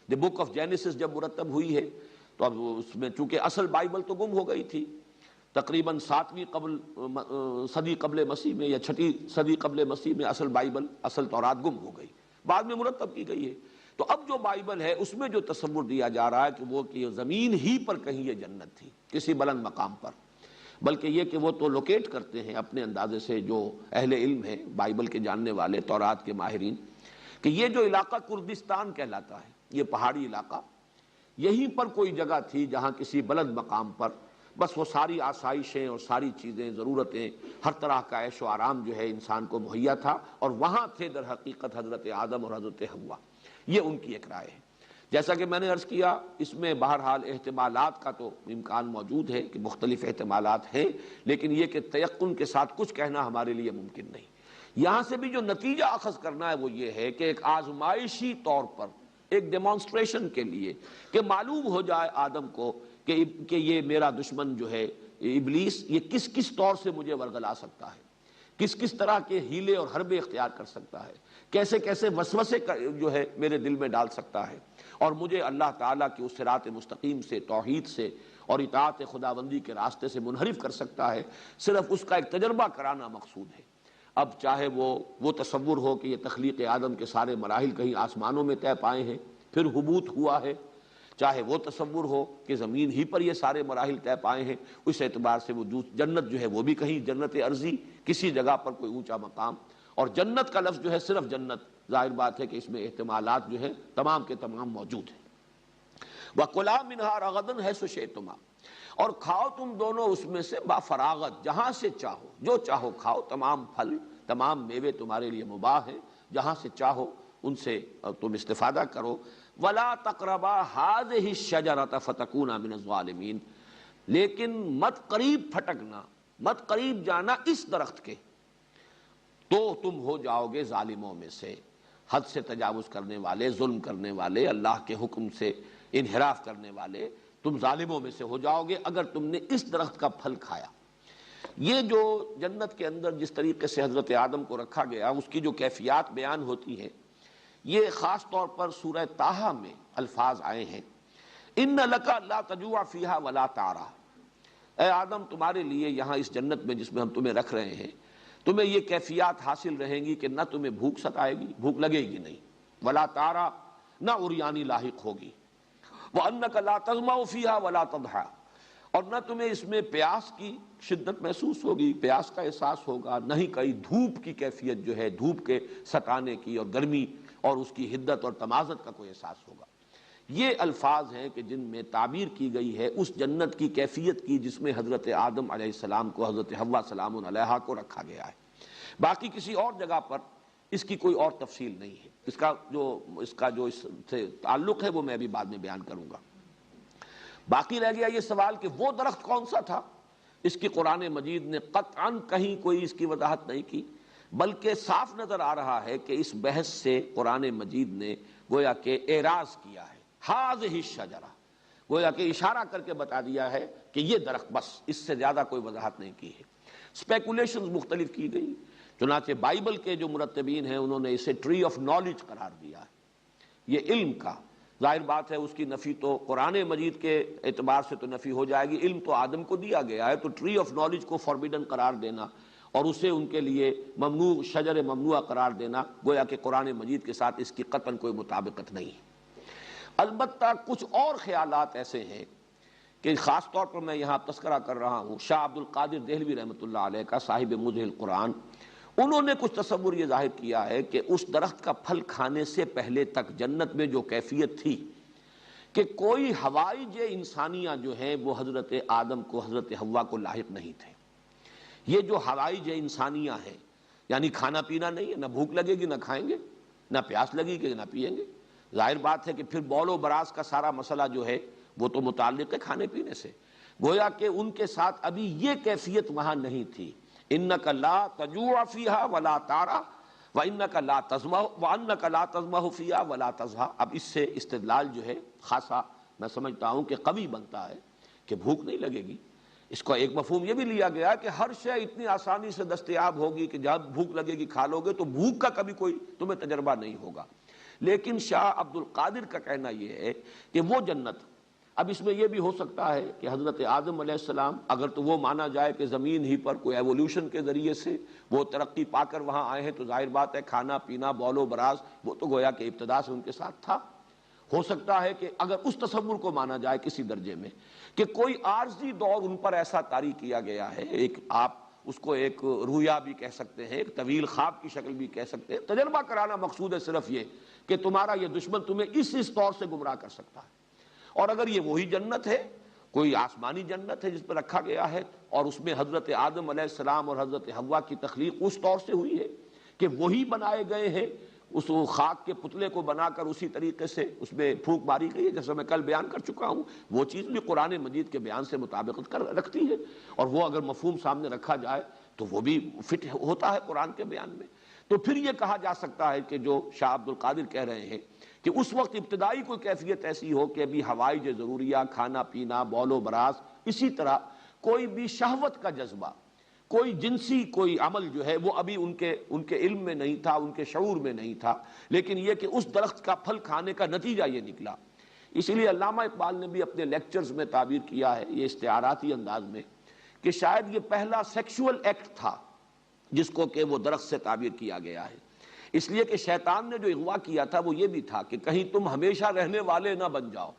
دی بک آف جینیسس جب مرتب ہوئی ہے، تو اب اس میں چونکہ اصل بائبل تو گم ہو گئی تھی تقریباً 7ویں صدی قبل مسیح میں یا 6 صدی قبل مسیح میں اصل بائبل، اصل تورات گم ہو گئی، بعد میں مرتب کی گئی ہے۔ تو اب جو بائبل ہے اس میں جو تصور دیا جا رہا ہے کہ وہ کہ زمین ہی پر کہیں یہ جنت تھی، کسی بلند مقام پر، بلکہ یہ کہ وہ تو لوکیٹ کرتے ہیں اپنے اندازے سے جو اہل علم ہیں، بائبل کے جاننے والے، تورات کے ماہرین، کہ یہ جو علاقہ کردستان کہلاتا ہے، یہ پہاڑی علاقہ، یہیں پر کوئی جگہ تھی جہاں کسی بلند مقام پر بس وہ ساری آسائشیں اور ساری چیزیں، ضرورتیں، ہر طرح کا عیش و آرام جو ہے انسان کو مہیا تھا، اور وہاں تھے در حقیقت حضرت آدم اور حضرت حوا۔ یہ ان کی ایک رائے ہے۔ جیسا کہ میں نے عرض کیا، اس میں بہرحال احتمالات کا تو امکان موجود ہے کہ مختلف احتمالات ہیں، لیکن یہ کہ تیقن کے ساتھ کچھ کہنا ہمارے لیے ممکن نہیں۔ یہاں سے بھی جو نتیجہ اخذ کرنا ہے وہ یہ ہے کہ ایک آزمائشی طور پر، ایک ڈیمانسٹریشن کے لیے کہ معلوم ہو جائے آدم کو کہ یہ میرا دشمن جو ہے ابلیس، یہ کس کس طور سے مجھے ورغلا سکتا ہے، کس کس طرح کے ہیلے اور حربے اختیار کر سکتا ہے، کیسے کیسے وسوسے جو ہے میرے دل میں ڈال سکتا ہے، اور مجھے اللہ تعالیٰ کی اس صراط مستقیم سے، توحید سے اور اطاعت خداوندی کے راستے سے منحرف کر سکتا ہے۔ صرف اس کا ایک تجربہ کرانا مقصود ہے۔ اب چاہے وہ تصور ہو کہ یہ تخلیق آدم کے سارے مراحل کہیں آسمانوں میں طے پائے ہیں پھر حبوط ہوا ہے، چاہے وہ تصور ہو کہ زمین ہی پر یہ سارے مراحل طے پائے ہیں، اس اعتبار سے وہ جنت جو ہے وہ بھی کہیں جنت ارضی، کسی جگہ پر کوئی اونچا مقام، اور جنت کا لفظ جو ہے صرف جنت، ظاہر بات ہے کہ اس میں احتمالات جو ہیں تمام کے تمام موجود ہیں۔ وَكُلَا مِنْهَا رَغَدًا حَيْثُ شِئْتُمَا، اور کھاؤ تم دونوں اس میں سے با فراغت، جہاں سے چاہو، جو چاہو کھاؤ، تمام پھل، تمام میوے تمہارے لیے مباح ہیں، جہاں سے چاہو ان سے تم استفادہ کرو۔ وَلَا تَقْرَبَا هَٰذِهِ الشَّجَرَةَ فَتَكُونَا مِنَ الظَّالِمِينَ، لیکن مت قریب پھٹکنا، مت قریب جانا اس درخت کے، تو تم ہو جاؤ گے ظالموں میں سے، حد سے تجاوز کرنے والے، ظلم کرنے والے، اللہ کے حکم سے انحراف کرنے والے، تم ظالموں میں سے ہو جاؤ گے اگر تم نے اس درخت کا پھل کھایا۔ یہ جو جنت کے اندر جس طریقے سے حضرت آدم کو رکھا گیا، اس کی جو کیفیات بیان ہوتی ہیں، یہ خاص طور پر سورہ طٰہٰ میں الفاظ آئے ہیں، اِنَّ لَكَ لَا تَجُوعَ فِيهَا وَلَا تَعْرَىٰ، اے آدم تمہارے لیے یہاں اس جنت میں جس میں ہم تمہیں رکھ رہے ہیں، تمہیں یہ کیفیات حاصل رہیں گی کہ نہ تمہیں بھوک ستائے گی، بھوک لگے گی نہیں، ولا تارا، نہ عریانی لاحق ہوگی، وَأَنَّكَ لَا تَظْمَأُ فِيهَا وَلَا تَضْحَىٰ، اور نہ تمہیں اس میں پیاس کی شدت محسوس ہوگی، پیاس کا احساس ہوگا، نہ ہی کئی دھوپ کی کیفیت جو ہے، دھوپ کے ستانے کی اور گرمی اور اس کی حدت اور تمازت کا کوئی احساس ہوگا۔ یہ الفاظ ہیں کہ جن میں تعبیر کی گئی ہے اس جنت کی کیفیت کی جس میں حضرت آدم علیہ السلام کو، حضرت حوا سلام علیہا کو رکھا گیا ہے۔ باقی کسی اور جگہ پر اس کی کوئی اور تفصیل نہیں ہے۔ اس کا جو اس سے تعلق ہے وہ میں ابھی بعد میں بیان کروں گا۔ باقی رہ گیا یہ سوال کہ وہ درخت کون سا تھا، اس کی قرآن مجید نے قطعاً کہیں کوئی اس کی وضاحت نہیں کی، بلکہ صاف نظر آ رہا ہے کہ اس بحث سے قرآن مجید نے گویا کہ اعراض کیا ہے، ہذہ الشجرہ، گویا کہ اشارہ کر کے بتا دیا ہے کہ یہ درخت، بس اس سے زیادہ کوئی وضاحت نہیں کی ہے۔ اسپیکولیشنز مختلف کی گئی، چنانچہ بائبل کے جو مرتبین ہیں انہوں نے اسے ٹری آف نالج قرار دیا ہے، یہ علم کا۔ ظاہر بات ہے اس کی نفی تو قرآن مجید کے اعتبار سے تو نفی ہو جائے گی، علم تو آدم کو دیا گیا ہے، تو ٹری آف نالج کو فاربیڈن قرار دینا اور اسے ان کے لیے ممنوع، شجر ممنوعہ قرار دینا، گویا کہ قرآن مجید کے ساتھ اس کی قطعاً کوئی مطابقت نہیں ہے۔ البتہ کچھ اور خیالات ایسے ہیں کہ خاص طور پر میں یہاں تذکرہ کر رہا ہوں شاہ عبد القادر دہلوی رحمۃ اللہ علیہ کا، صاحب موضح القرآن، انہوں نے کچھ تصور یہ ظاہر کیا ہے کہ اس درخت کا پھل کھانے سے پہلے تک جنت میں جو کیفیت تھی کہ کوئی حوائج انسانیہ جو ہیں وہ حضرت آدم کو، حضرت حوا کو لاحق نہیں تھے۔ یہ جو حوائج انسانیہ ہیں، یعنی کھانا پینا نہیں ہے، نہ بھوک لگے گی نہ کھائیں گے، نہ پیاس لگے گی نہ پیئیں گے، ظاہر بات ہے کہ پھر بول و براز کا سارا مسئلہ جو ہے وہ تو متعلق ہے کھانے پینے سے، گویا کہ ان کے ساتھ ابھی یہ کیفیت وہاں نہیں تھی۔ انک لا تجوع فیہا ولا تعری وانک لا تظمأ وانک لا تظمأ فیہا ولا تضحیٰ۔ اب اس سے استدلال جو ہے خاصا میں سمجھتا ہوں کہ قوی بنتا ہے کہ بھوک نہیں لگے گی۔ اس کا ایک مفہوم یہ بھی لیا گیا کہ ہر شے اتنی آسانی سے دستیاب ہوگی کہ جب بھوک لگے گی کھا لو گے، تو بھوک کا کبھی کوئی تمہیں تجربہ نہیں ہوگا۔ لیکن شاہ عبد القادر کا کہنا یہ ہے کہ وہ جنت، اب اس میں یہ بھی ہو سکتا ہے کہ حضرت آدم علیہ السلام، اگر تو وہ مانا جائے کہ زمین ہی پر کوئی ایوولوشن کے ذریعے سے وہ ترقی پا کر وہاں آئے ہیں، تو ظاہر بات ہے کھانا پینا بول و براز وہ تو گویا کہ ابتدا سے ان کے ساتھ تھا۔ ہو سکتا ہے کہ اگر اس تصور کو مانا جائے کسی درجے میں کہ کوئی عارضی دور ان پر ایسا طاری کیا گیا ہے، ایک آپ اس کو ایک رویا بھی کہہ سکتے ہیں، ایک طویل خواب کی شکل بھی کہہ سکتے ہیں، تجربہ کرانا مقصود ہے صرف یہ کہ تمہارا یہ دشمن تمہیں اس طور سے گمراہ کر سکتا ہے۔ اور اگر یہ وہی جنت ہے، کوئی آسمانی جنت ہے جس پر رکھا گیا ہے، اور اس میں حضرت آدم علیہ السلام اور حضرت حوا کی تخلیق اس طور سے ہوئی ہے کہ وہی بنائے گئے ہیں، اس خاک کے پتلے کو بنا کر اسی طریقے سے اس میں پھونک ماری گئی ہے، جیسے میں کل بیان کر چکا ہوں، وہ چیز بھی قرآن مجید کے بیان سے مطابقت رکھتی ہے، اور وہ اگر مفہوم سامنے رکھا جائے تو وہ بھی فٹ ہوتا ہے قرآن کے بیان میں۔ تو پھر یہ کہا جا سکتا ہے کہ جو شاہ عبد القادر کہہ رہے ہیں کہ اس وقت ابتدائی کوئی کیفیت ایسی ہو کہ ابھی حوائج ضروریہ، کھانا پینا، بول و براز، اسی طرح کوئی بھی شہوت کا جذبہ، کوئی جنسی کوئی عمل جو ہے وہ ابھی ان کے علم میں نہیں تھا، ان کے شعور میں نہیں تھا، لیکن یہ کہ اس درخت کا پھل کھانے کا نتیجہ یہ نکلا۔ اسی لیے علامہ اقبال نے بھی اپنے لیکچرز میں تعبیر کیا ہے یہ استعاراتی انداز میں کہ شاید یہ پہلا سیکشول ایکٹ تھا جس کو کہ وہ درخت سے تعبیر کیا گیا ہے، اس لیے کہ شیطان نے جو اغوا کیا تھا وہ یہ بھی تھا کہ کہیں تم ہمیشہ رہنے والے نہ بن جاؤ،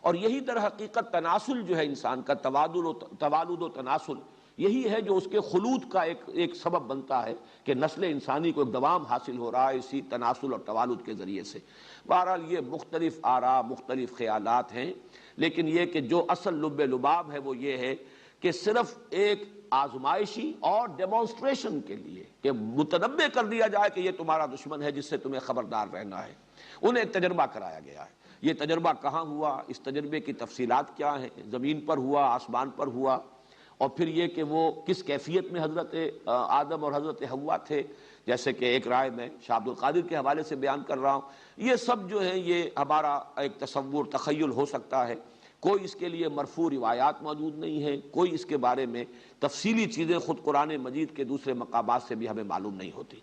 اور یہی در حقیقت تناسل جو ہے انسان کا، توالد و تناسل، یہی ہے جو اس کے خلود کا ایک سبب بنتا ہے کہ نسل انسانی کو ایک دوام حاصل ہو رہا ہے اسی تناسل اور توالد کے ذریعے سے۔ بہرحال یہ مختلف آراء، مختلف خیالات ہیں، لیکن یہ کہ جو اصل لب لباب ہے وہ یہ ہے کہ صرف ایک آزمائشی اور ڈیمونسٹریشن کے لیے کہ متنبع کر دیا جائے کہ یہ تمہارا دشمن ہے جس سے تمہیں خبردار رہنا ہے، انہیں ایک تجربہ کرایا گیا ہے۔ یہ تجربہ کہاں ہوا، اس تجربے کی تفصیلات کیا ہیں، زمین پر ہوا، آسمان پر ہوا، اور پھر یہ کہ وہ کس کیفیت میں حضرت آدم اور حضرت حوا تھے، جیسے کہ ایک رائے میں شاہ عبد القادر کے حوالے سے بیان کر رہا ہوں۔ یہ سب جو ہے یہ ہمارا ایک تصور، تخیل ہو سکتا ہے، کوئی اس کے لیے مرفوع روایات موجود نہیں ہے، کوئی اس کے بارے میں تفصیلی چیزیں خود قرآن مجید کے دوسرے مقامات سے بھی ہمیں معلوم نہیں ہوتی۔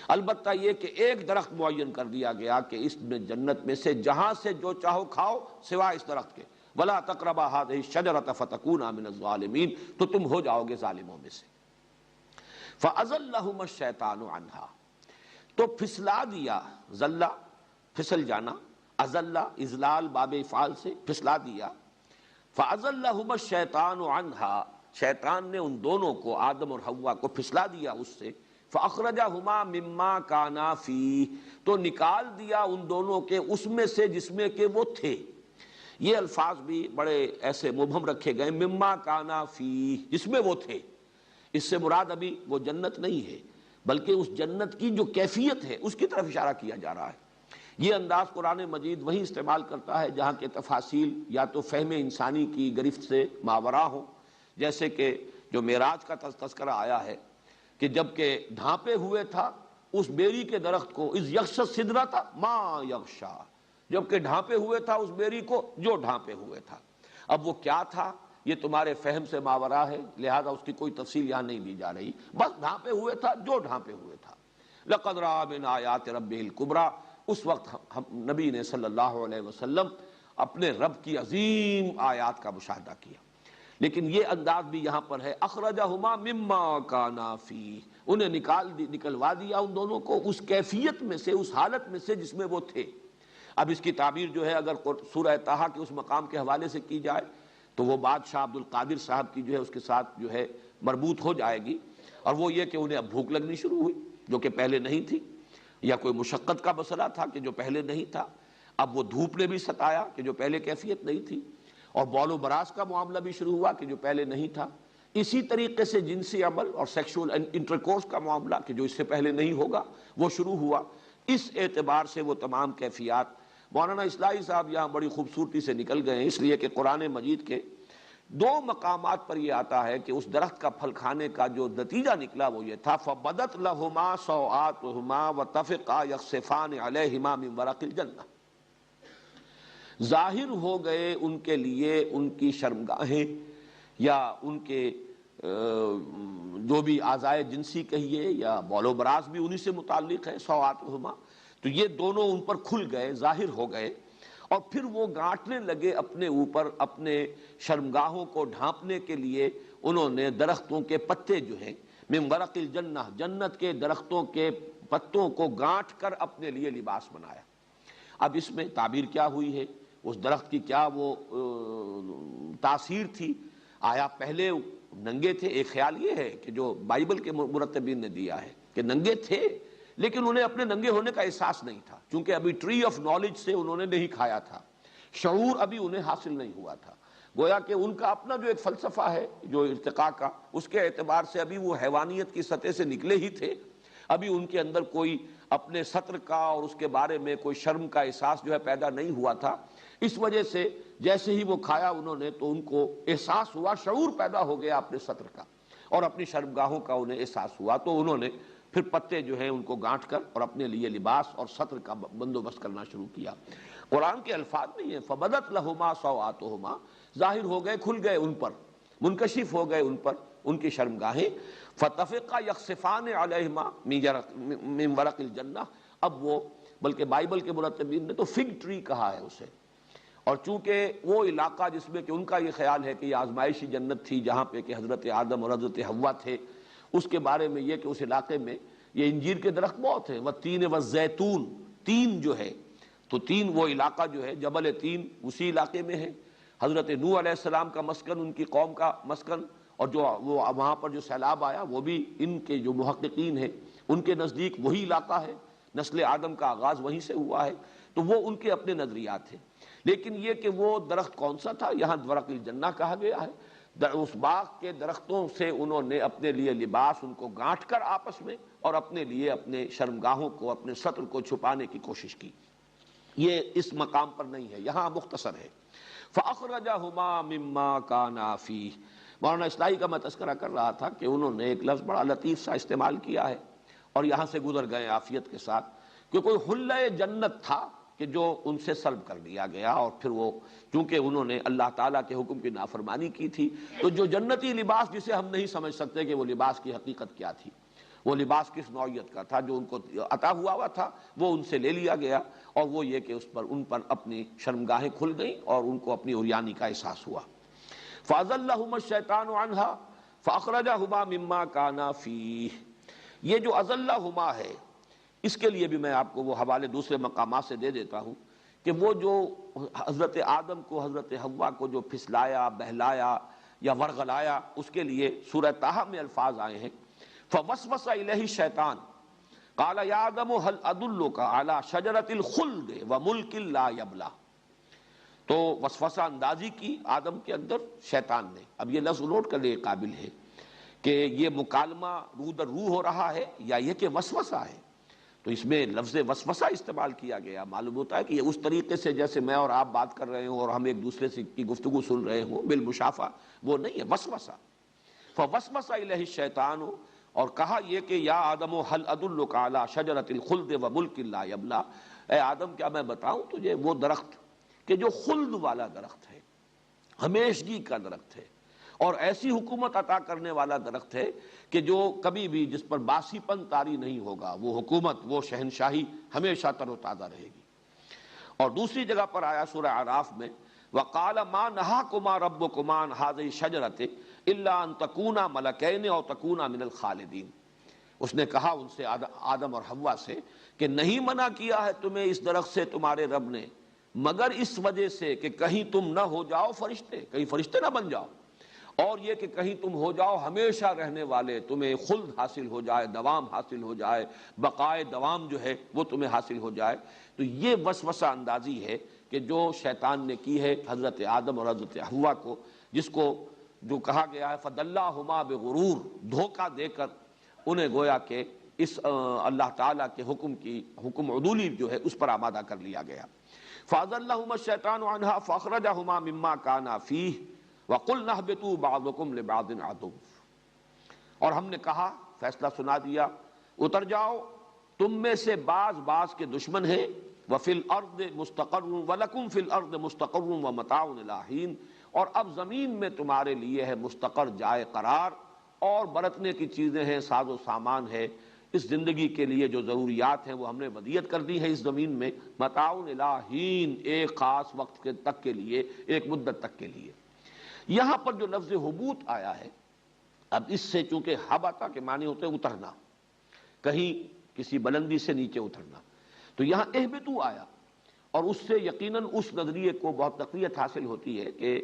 البتہ یہ کہ ایک درخت معین کر دیا گیا کہ اس میں جنت میں سے جہاں سے جو چاہو کھاؤ سوائے اس درخت کے، وَلَا تَقْرَبَا هَٰذِهِ الشَّجَرَةَ فَتَكُونَا مِنَ الظَّالِمِينَ، تو تم ہو جاؤ گے ظالموں میں سے۔ فَأَزَلَّهُمَا الشَّيْطَانُ عَنْهَا، تو پھسلا دیا، ذلہ پھسل جانا، ازلہ اذلال باب افعال سے پھسلا دیا، فَأَزَلَّهُمَا الشَّيْطَانُ عَنْهَا، شیطان نے ان دونوں کو، آدم اور حوا کو، پھسلا دیا اس سے. فَأَخْرَجَهُمَا مِمَّا كَانَا فِيهِ، تو نکال دیا ان دونوں کے اس میں سے جس میں کہ وہ تھے. یہ الفاظ بھی بڑے ایسے مبہم رکھے گئے، مما کانا فیہ، جس میں وہ تھے. اس سے مراد ابھی وہ جنت نہیں ہے، بلکہ اس جنت کی جو کیفیت ہے اس کی طرف اشارہ کیا جا رہا ہے. یہ انداز قرآن مجید وہی استعمال کرتا ہے جہاں کے تفاصیل یا تو فہم انسانی کی گرفت سے ماورا ہو، جیسے کہ جو معراج کا تذکرہ آیا ہے کہ جب کہ ڈھانپے ہوئے تھا اس بیری کے درخت کو، اذ یغشی السدرۃ ما یغشی، جب کہ ڈھانپے ہوئے تھا اس بیری کو جو ڈھانپے ہوئے تھا. اب وہ کیا تھا یہ تمہارے فہم سے ماورا ہے، لہذا اس کی کوئی تفصیل یہاں نہیں دی جا رہی، بس ڈھانپے ہوئے تھا جو ڈھانپے ہوئے تھا. لقد رأى من آیات ربہ الکبریٰ، اس وقت نبی نے صلی اللہ علیہ وسلم اپنے رب کی عظیم آیات کا مشاہدہ کیا. لیکن یہ انداز بھی یہاں پر ہے، اخرجہما مما کانا فیہ، انہیں نکلوا دیا ان دونوں کو اس کیفیت میں سے، اس حالت میں سے جس میں وہ تھے. اب اس کی تعبیر جو ہے اگر سورہ طٰہٰ کے اس مقام کے حوالے سے کی جائے تو وہ بادشاہ عبد القادر صاحب کی جو ہے اس کے ساتھ جو ہے مربوط ہو جائے گی، اور وہ یہ کہ انہیں اب بھوک لگنی شروع ہوئی جو کہ پہلے نہیں تھی، یا کوئی مشقت کا مسئلہ تھا کہ جو پہلے نہیں تھا. اب وہ دھوپ نے بھی ستایا کہ جو پہلے کیفیت نہیں تھی، اور بول و براز کا معاملہ بھی شروع ہوا کہ جو پہلے نہیں تھا. اسی طریقے سے جنسی عمل اور سیکشول انٹرکورس کا معاملہ کہ جو اس سے پہلے نہیں ہوگا وہ شروع ہوا. اس اعتبار سے وہ تمام کیفیات مولانا اصلاحی صاحب یہاں بڑی خوبصورتی سے نکل گئے ہیں، اس لیے کہ قرآن مجید کے دو مقامات پر یہ آتا ہے کہ اس درخت کا پھل کھانے کا جو نتیجہ نکلا وہ یہ تھا، فَبَدَتْ لَهُمَا سَوْآتُهُمَا وَطَفِقَا يَخْصِفَانِ عَلَيْهِمَا مِنْ وَرَقِ الْجَنَّةِ، ظاہر ہو گئے ان کے لیے ان کی شرمگاہیں یا ان کے جو بھی اعضائے جنسی کہیے یا بول و براز بھی انہی سے متعلق ہے، سوآتہما، تو یہ دونوں ان پر کھل گئے، ظاہر ہو گئے، اور پھر وہ گانٹنے لگے اپنے اوپر اپنے شرمگاہوں کو ڈھانپنے کے لیے. انہوں نے درختوں کے پتے جو ہیں من ورق الجنہ، جنت کے درختوں کے پتوں کو گانٹ کر اپنے لیے لباس بنایا. اب اس میں تعبیر کیا ہوئی ہے، اس درخت کی کیا وہ تاثیر تھی؟ آیا پہلے ننگے تھے؟ ایک خیال یہ ہے کہ جو بائبل کے مرتبین نے دیا ہے کہ ننگے تھے لیکن انہیں اپنے ننگے ہونے کا احساس نہیں تھا، چونکہ ابھی ٹری آف نالج سے انہوں نے نہیں کھایا تھا، شعور ابھی انہیں حاصل نہیں ہوا تھا. گویا کہ ان کا اپنا جو ایک فلسفہ ہے جو ارتقاء کا، اس کے اعتبار سے ابھی وہ حیوانیت کی سطح سے نکلے ہی تھے، ابھی ان کے اندر کوئی اپنے سطر کا اور اس کے بارے میں کوئی شرم کا احساس جو ہے پیدا نہیں ہوا تھا. اس وجہ سے جیسے ہی وہ کھایا انہوں نے تو ان کو احساس ہوا، شعور پیدا ہو گیا اپنے سطر کا اور اپنی شرمگاہوں کا انہیں احساس ہوا، تو انہوں نے پھر پتے جو ہیں ان کو گانٹ کر اور اپنے لیے لباس اور سطر کا بندوبست کرنا شروع کیا. قرآن کے الفاظ نہیں ہیں، فَبَدَتْ لَهُمَا سَوْآتُهُمَا، ظاہر ہو گئے، کھل گئے ان پر، منکشف ہو گئے ان پر ان کی شرمگاہیں. فَطَفِقَا يَخْصِفَانِ عَلَيْهِمَا مِنْ وَرَقِ الْجَنَّةِ، اب وہ بلکہ بائبل کے مرتبین نے تو فگ ٹری کہا ہے اسے، اور چونکہ وہ علاقہ جس میں کہ ان کا یہ خیال ہے کہ یہ آزمائشی جنت تھی جہاں پہ کہ حضرت آدم اور حضرت حوا تھے، اس کے بارے میں یہ کہ اس علاقے میں یہ انجیر کے درخت بہت ہیں، والتین والزیتون، تین جو ہے تو تین وہ علاقہ جو ہے جبل تین اسی علاقے میں ہے، حضرت نوح علیہ السلام کا مسکن، ان کی قوم کا مسکن، اور جو وہ وہاں پر جو سیلاب آیا وہ بھی ان کے جو محققین ہیں ان کے نزدیک وہی علاقہ ہے، نسل آدم کا آغاز وہیں سے ہوا ہے، تو وہ ان کے اپنے نظریات ہیں. لیکن یہ کہ وہ درخت کون سا تھا، یہاں ورق الجنہ کہا گیا ہے. اس باغ کے درختوں سے انہوں نے اپنے لیے لباس ان کو گانٹ کر آپس میں اور اپنے لیے اپنے شرمگاہوں کو، اپنے سطر کو چھپانے کی کوشش کی. یہ اس مقام پر نہیں ہے، یہاں مختصر ہے. فَأَخْرَجَهُمَا مِمَّا كَانَا فِيهِ. مولانا اصلاحی کا میں تذکرہ کر رہا تھا کہ انہوں نے ایک لفظ بڑا لطیف سا استعمال کیا ہے اور یہاں سے گزر گئے عافیت کے ساتھ کہ کوئی حلہ جنت تھا کہ جو ان سے سلب کر دیا گیا، اور پھر وہ چونکہ انہوں نے اللہ تعالیٰ کے حکم کی نافرمانی کی تھی تو جو جنتی لباس جسے ہم نہیں سمجھ سکتے کہ وہ لباس کی حقیقت کیا تھی، وہ لباس کس نوعیت کا تھا جو ان کو عطا ہوا تھا، وہ ان سے لے لیا گیا، اور وہ یہ کہ ان پر اپنی شرمگاہیں کھل گئیں اور ان کو اپنی عریانی کا احساس ہوا. فَأَزَلَّهُمَا الشَّيْطَانُ عَنْهَا فَأَخْرَجَهُمَا مِمَّا كَانَا فِيهِ. یہ جو أَزَلَّهُمَا ہے اس کے لیے بھی میں آپ کو وہ حوالے دوسرے مقامات سے دے دیتا ہوں کہ وہ جو حضرت آدم کو حضرت حوا کو جو پھسلایا بہلایا یا ورغلایا، اس کے لیے سورہ طٰہٰ میں الفاظ آئے ہیں فوسوس الیہ الشیطان قال یا آدم هل ادلک علی شجرۃ الخلد وملک لا یبلی، تو وسوسہ اندازی کی آدم کے اندر شیطان نے۔ اب یہ لفظ نوٹ کرنے کے قابل ہے کہ یہ مکالمہ روح در روح ہو رہا ہے یا یہ کہ وسوسہ ہے، تو اس میں لفظ وسوسہ استعمال کیا گیا۔ معلوم ہوتا ہے کہ یہ اس طریقے سے جیسے میں اور آپ بات کر رہے ہوں اور ہم ایک دوسرے سے کی گفتگو سن رہے ہوں بالمشافہ، وہ نہیں ہے وسوسہ۔ فوسوس الیہ الشیطان، اور کہا یہ کہ یا آدم هل ادلک علی شجرۃ الخلد وملک لا یبلی، اے آدم کیا میں بتاؤں تجھے وہ درخت کہ جو خلد والا درخت ہے، ہمیشگی کا درخت ہے، اور ایسی حکومت عطا کرنے والا درخت ہے کہ جو کبھی بھی جس پر باسی پن طاری نہیں ہوگا، وہ حکومت، وہ شہنشاہی ہمیشہ تر و تازہ رہے گی۔ اور دوسری جگہ پر آیا سورہ اعراف میں وَقَالَ مَا نَهَاكُمَا رَبُّكُمَا عَنْ هَٰذِهِ الشَّجَرَةِ إِلَّا أَن تَكُونَا مَلَكَيْنِ أَوْ تَكُونَا مِنَ الْخَالِدِينَ، اس نے کہا ان سے آدم اور حوا سے کہ نہیں منع کیا ہے تمہیں اس درخت سے تمہارے رب نے مگر اس وجہ سے کہ کہیں تم نہ ہو جاؤ فرشتے، کہیں فرشتے نہ بن جاؤ، اور یہ کہ کہیں تم ہو جاؤ ہمیشہ رہنے والے، تمہیں خلد حاصل ہو جائے، دوام حاصل ہو جائے، بقائے دوام جو ہے وہ تمہیں حاصل ہو جائے۔ تو یہ وسوسہ اندازی ہے کہ جو شیطان نے کی ہے حضرت آدم اور حضرت حوا کو، جس کو جو کہا گیا ہے فَدَلَّاهُمَا بِغُرُورٍ، دھوکہ دے کر انہیں گویا کہ اس اللہ تعالیٰ کے حکم عدولی جو ہے اس پر آمادہ کر لیا گیا۔ فَأَزَلَّهُمَا الشَّيْطَانُ عَنْهَا فَأَخْرَجَهُمَا مِمَّا كَانَا فِيهِ وَقُلْنَا اهْبِطُوا بَعْضُكُمْ لِبَعْضٍ عَدُوٌّ، اور ہم نے کہا، فیصلہ سنا دیا، اتر جاؤ، تم میں سے بعض کے دشمن ہیں، وَفِي الْأَرْضِ مُسْتَقَرٌّ وَلَكُمْ فِي الْأَرْضِ مُسْتَقَرٌّ وَمَتَاعٌ إِلَىٰ حِينٍ، اور اب زمین میں تمہارے لیے ہے مستقر، جائے قرار، اور برتنے کی چیزیں ہیں، ساز و سامان ہے، اس زندگی کے لیے جو ضروریات ہیں وہ ہم نے ودیعت کر دی ہے اس زمین میں، متاع الی حین، ایک خاص وقت تک کے لیے، ایک مدت تک کے لیے۔ یہاں پر جو لفظ حبوط آیا ہے، اب اس سے چونکہ حبطہ کے معنی ہوتے ہیں اترنا، کہیں کسی بلندی سے نیچے اترنا، تو یہاں اہبطوا آیا، اور اس سے یقیناً اس نظریے کو بہت تقویت حاصل ہوتی ہے کہ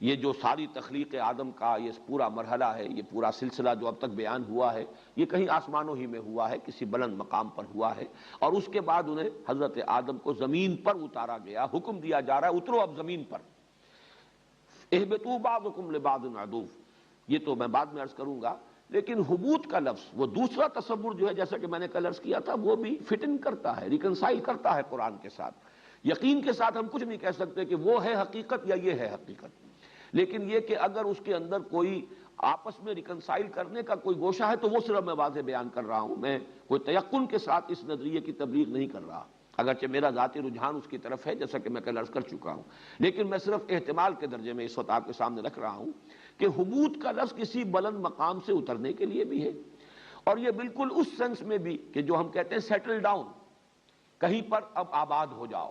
یہ جو ساری تخلیق آدم کا یہ پورا مرحلہ ہے، یہ پورا سلسلہ جو اب تک بیان ہوا ہے، یہ کہیں آسمانوں ہی میں ہوا ہے، کسی بلند مقام پر ہوا ہے، اور اس کے بعد انہیں حضرت آدم کو زمین پر اتارا گیا، حکم دیا جا رہا ہے اترو اب زمین پر، اہبطوا بعضکم لبعض عدو، یہ تو میں بعد میں عرض کروں گا۔ لیکن حبوط کا لفظ، وہ دوسرا تصور جو ہے، جیسا کہ میں نے کل عرض کیا تھا، وہ بھی فٹ ان کرتا ہے، ریکنسائل کرتا ہے قرآن کے ساتھ۔ یقین کے ساتھ ہم کچھ نہیں کہہ سکتے کہ وہ ہے حقیقت یا یہ ہے حقیقت، لیکن یہ کہ اگر اس کے اندر کوئی آپس میں ریکنسائل کرنے کا کوئی گوشہ ہے تو وہ صرف میں واضح بیان کر رہا ہوں، میں کوئی تیقن کے ساتھ اس نظریے کی تبلیغ نہیں کر رہا، اگرچہ میرا ذاتی رجحان اس کی طرف ہے جیسا کہ میں کل عرض کر چکا ہوں، لیکن میں صرف احتمال کے درجے میں اس وقت آپ کے سامنے رکھ رہا ہوں کہ حبوط کا لفظ کسی بلند مقام سے اترنے کے لیے بھی ہے، اور یہ بالکل اس سینس میں بھی کہ جو ہم کہتے ہیں سیٹل ڈاؤن، کہیں پر اب آباد ہو جاؤ،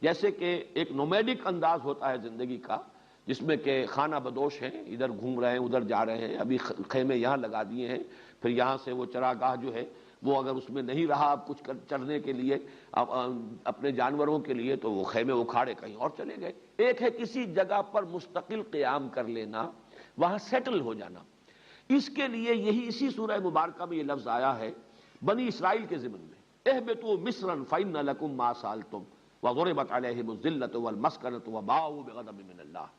جیسے کہ ایک نومیڈک انداز ہوتا ہے زندگی کا، جس میں کہ خانہ بدوش ہیں، ادھر گھوم رہے ہیں ادھر جا رہے ہیں، ابھی خیمے یہاں لگا دیے ہیں، پھر یہاں سے وہ چراگاہ جو ہے وہ اگر اس میں نہیں رہا اب کچھ چرنے کے لیے اپنے جانوروں کے لیے، تو وہ خیمے اکھاڑے کہیں اور چلے گئے۔ ایک ہے کسی جگہ پر مستقل قیام کر لینا، وہاں سیٹل ہو جانا، اس کے لیے یہی اسی سورہ مبارکہ میں یہ لفظ آیا ہے بنی اسرائیل کے ضمن میں، اہبطوا مصرا فإن لكم ما سألتم وضربت عليهم الذلة والمسكنة وباءوا بغضب من اللہ،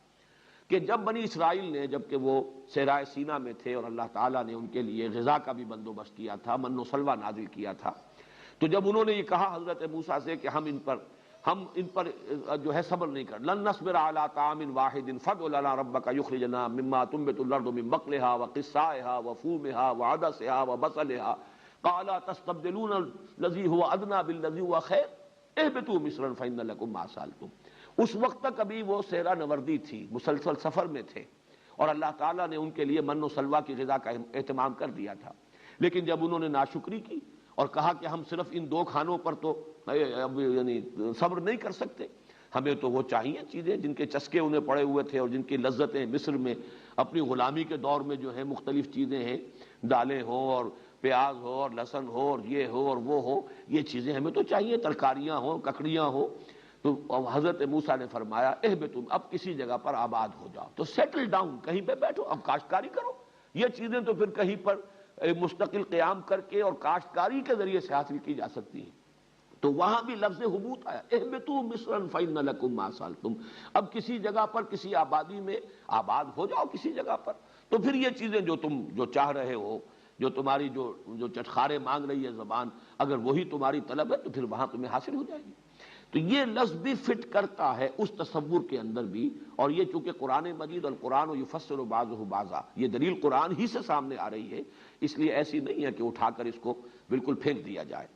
کہ جب بنی اسرائیل نے، جب کہ وہ صحرائے سینا میں تھے اور اللہ تعالیٰ نے ان کے لیے غذا کا بھی بندوبست کیا تھا، من و سلوہ نازل کیا تھا، تو جب انہوں نے یہ کہا حضرت موسیٰ سے کہ ہم ان پر جو ہے صبر نہیں کر، لن نصبر علی طعام واحد فادع لنا ربک یخرج لنا مما تنبت الارض من بقلها وقثائها وفومها وعدسها وبصلها قال تستبدلون الذی هو ادنی بالذی هو خیر اہبطوا مصرا فإن لكم ما سألتم۔ اس وقت تک ابھی وہ سیرا نوردی تھی، مسلسل سفر میں تھے، اور اللہ تعالیٰ نے ان کے لیے من و سلوہ کی غذا کا اہتمام کر دیا تھا، لیکن جب انہوں نے ناشکری کی اور کہا کہ ہم صرف ان دو کھانوں پر تو یعنی صبر نہیں کر سکتے، ہمیں تو وہ چاہیے چیزیں جن کے چسکے انہیں پڑے ہوئے تھے اور جن کی لذتیں مصر میں اپنی غلامی کے دور میں جو ہے مختلف چیزیں ہیں، دالیں ہوں اور پیاز ہو اور لہسن ہو اور یہ ہو اور وہ ہو، یہ چیزیں ہمیں تو چاہیے، ترکاریاں ہوں، ککڑیاں ہوں، تو حضرت موسیٰ نے فرمایا اہبطوا، اب کسی جگہ پر آباد ہو جاؤ، تو سیٹل ڈاؤن، کہیں پہ بیٹھو، اب کاشتکاری کرو۔ یہ چیزیں تو پھر کہیں پر مستقل قیام کر کے اور کاشتکاری کے ذریعے سے حاصل کی جا سکتی ہیں۔ تو وہاں بھی لفظ حبوط آیا، اہبطوا مصرا فإن لکم ما سألتم، اب کسی جگہ پر کسی آبادی میں آباد ہو جاؤ کسی جگہ پر، تو پھر یہ چیزیں جو تم جو چاہ رہے ہو، جو تمہاری جو چٹخارے مانگ رہی ہے زبان، اگر وہی تمہاری طلب ہے تو پھر وہاں تمہیں حاصل ہو جائے گی۔ تو یہ لفظ بھی فٹ کرتا ہے اس تصور کے اندر بھی، اور یہ چونکہ قرآن مجید القرآن یفسر بعضہ بعضا، یہ دلیل قرآن ہی سے سامنے آ رہی ہے، اس لیے ایسی نہیں ہے کہ اٹھا کر اس کو بالکل پھینک دیا جائے۔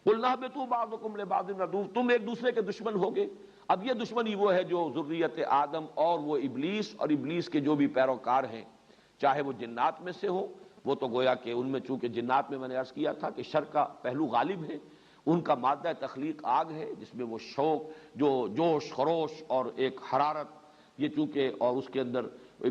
قُلْنَا اهْبِطُوا بَعْضُكُمْ لِبَعْضٍ عَدُوٌّ، تم ایک دوسرے کے دشمن ہوگے۔ اب یہ دشمنی وہ ہے جو ذریت آدم اور وہ ابلیس اور ابلیس کے جو بھی پیروکار ہیں، چاہے وہ جنات میں سے ہو، وہ تو گویا کہ ان میں چونکہ جنات میں نے عرض کیا تھا کہ شر کا پہلو غالب ہے، ان کا مادہ تخلیق آگ ہے، جس میں وہ شوق، جو جوش خروش اور ایک حرارت، یہ چونکہ اور اس کے اندر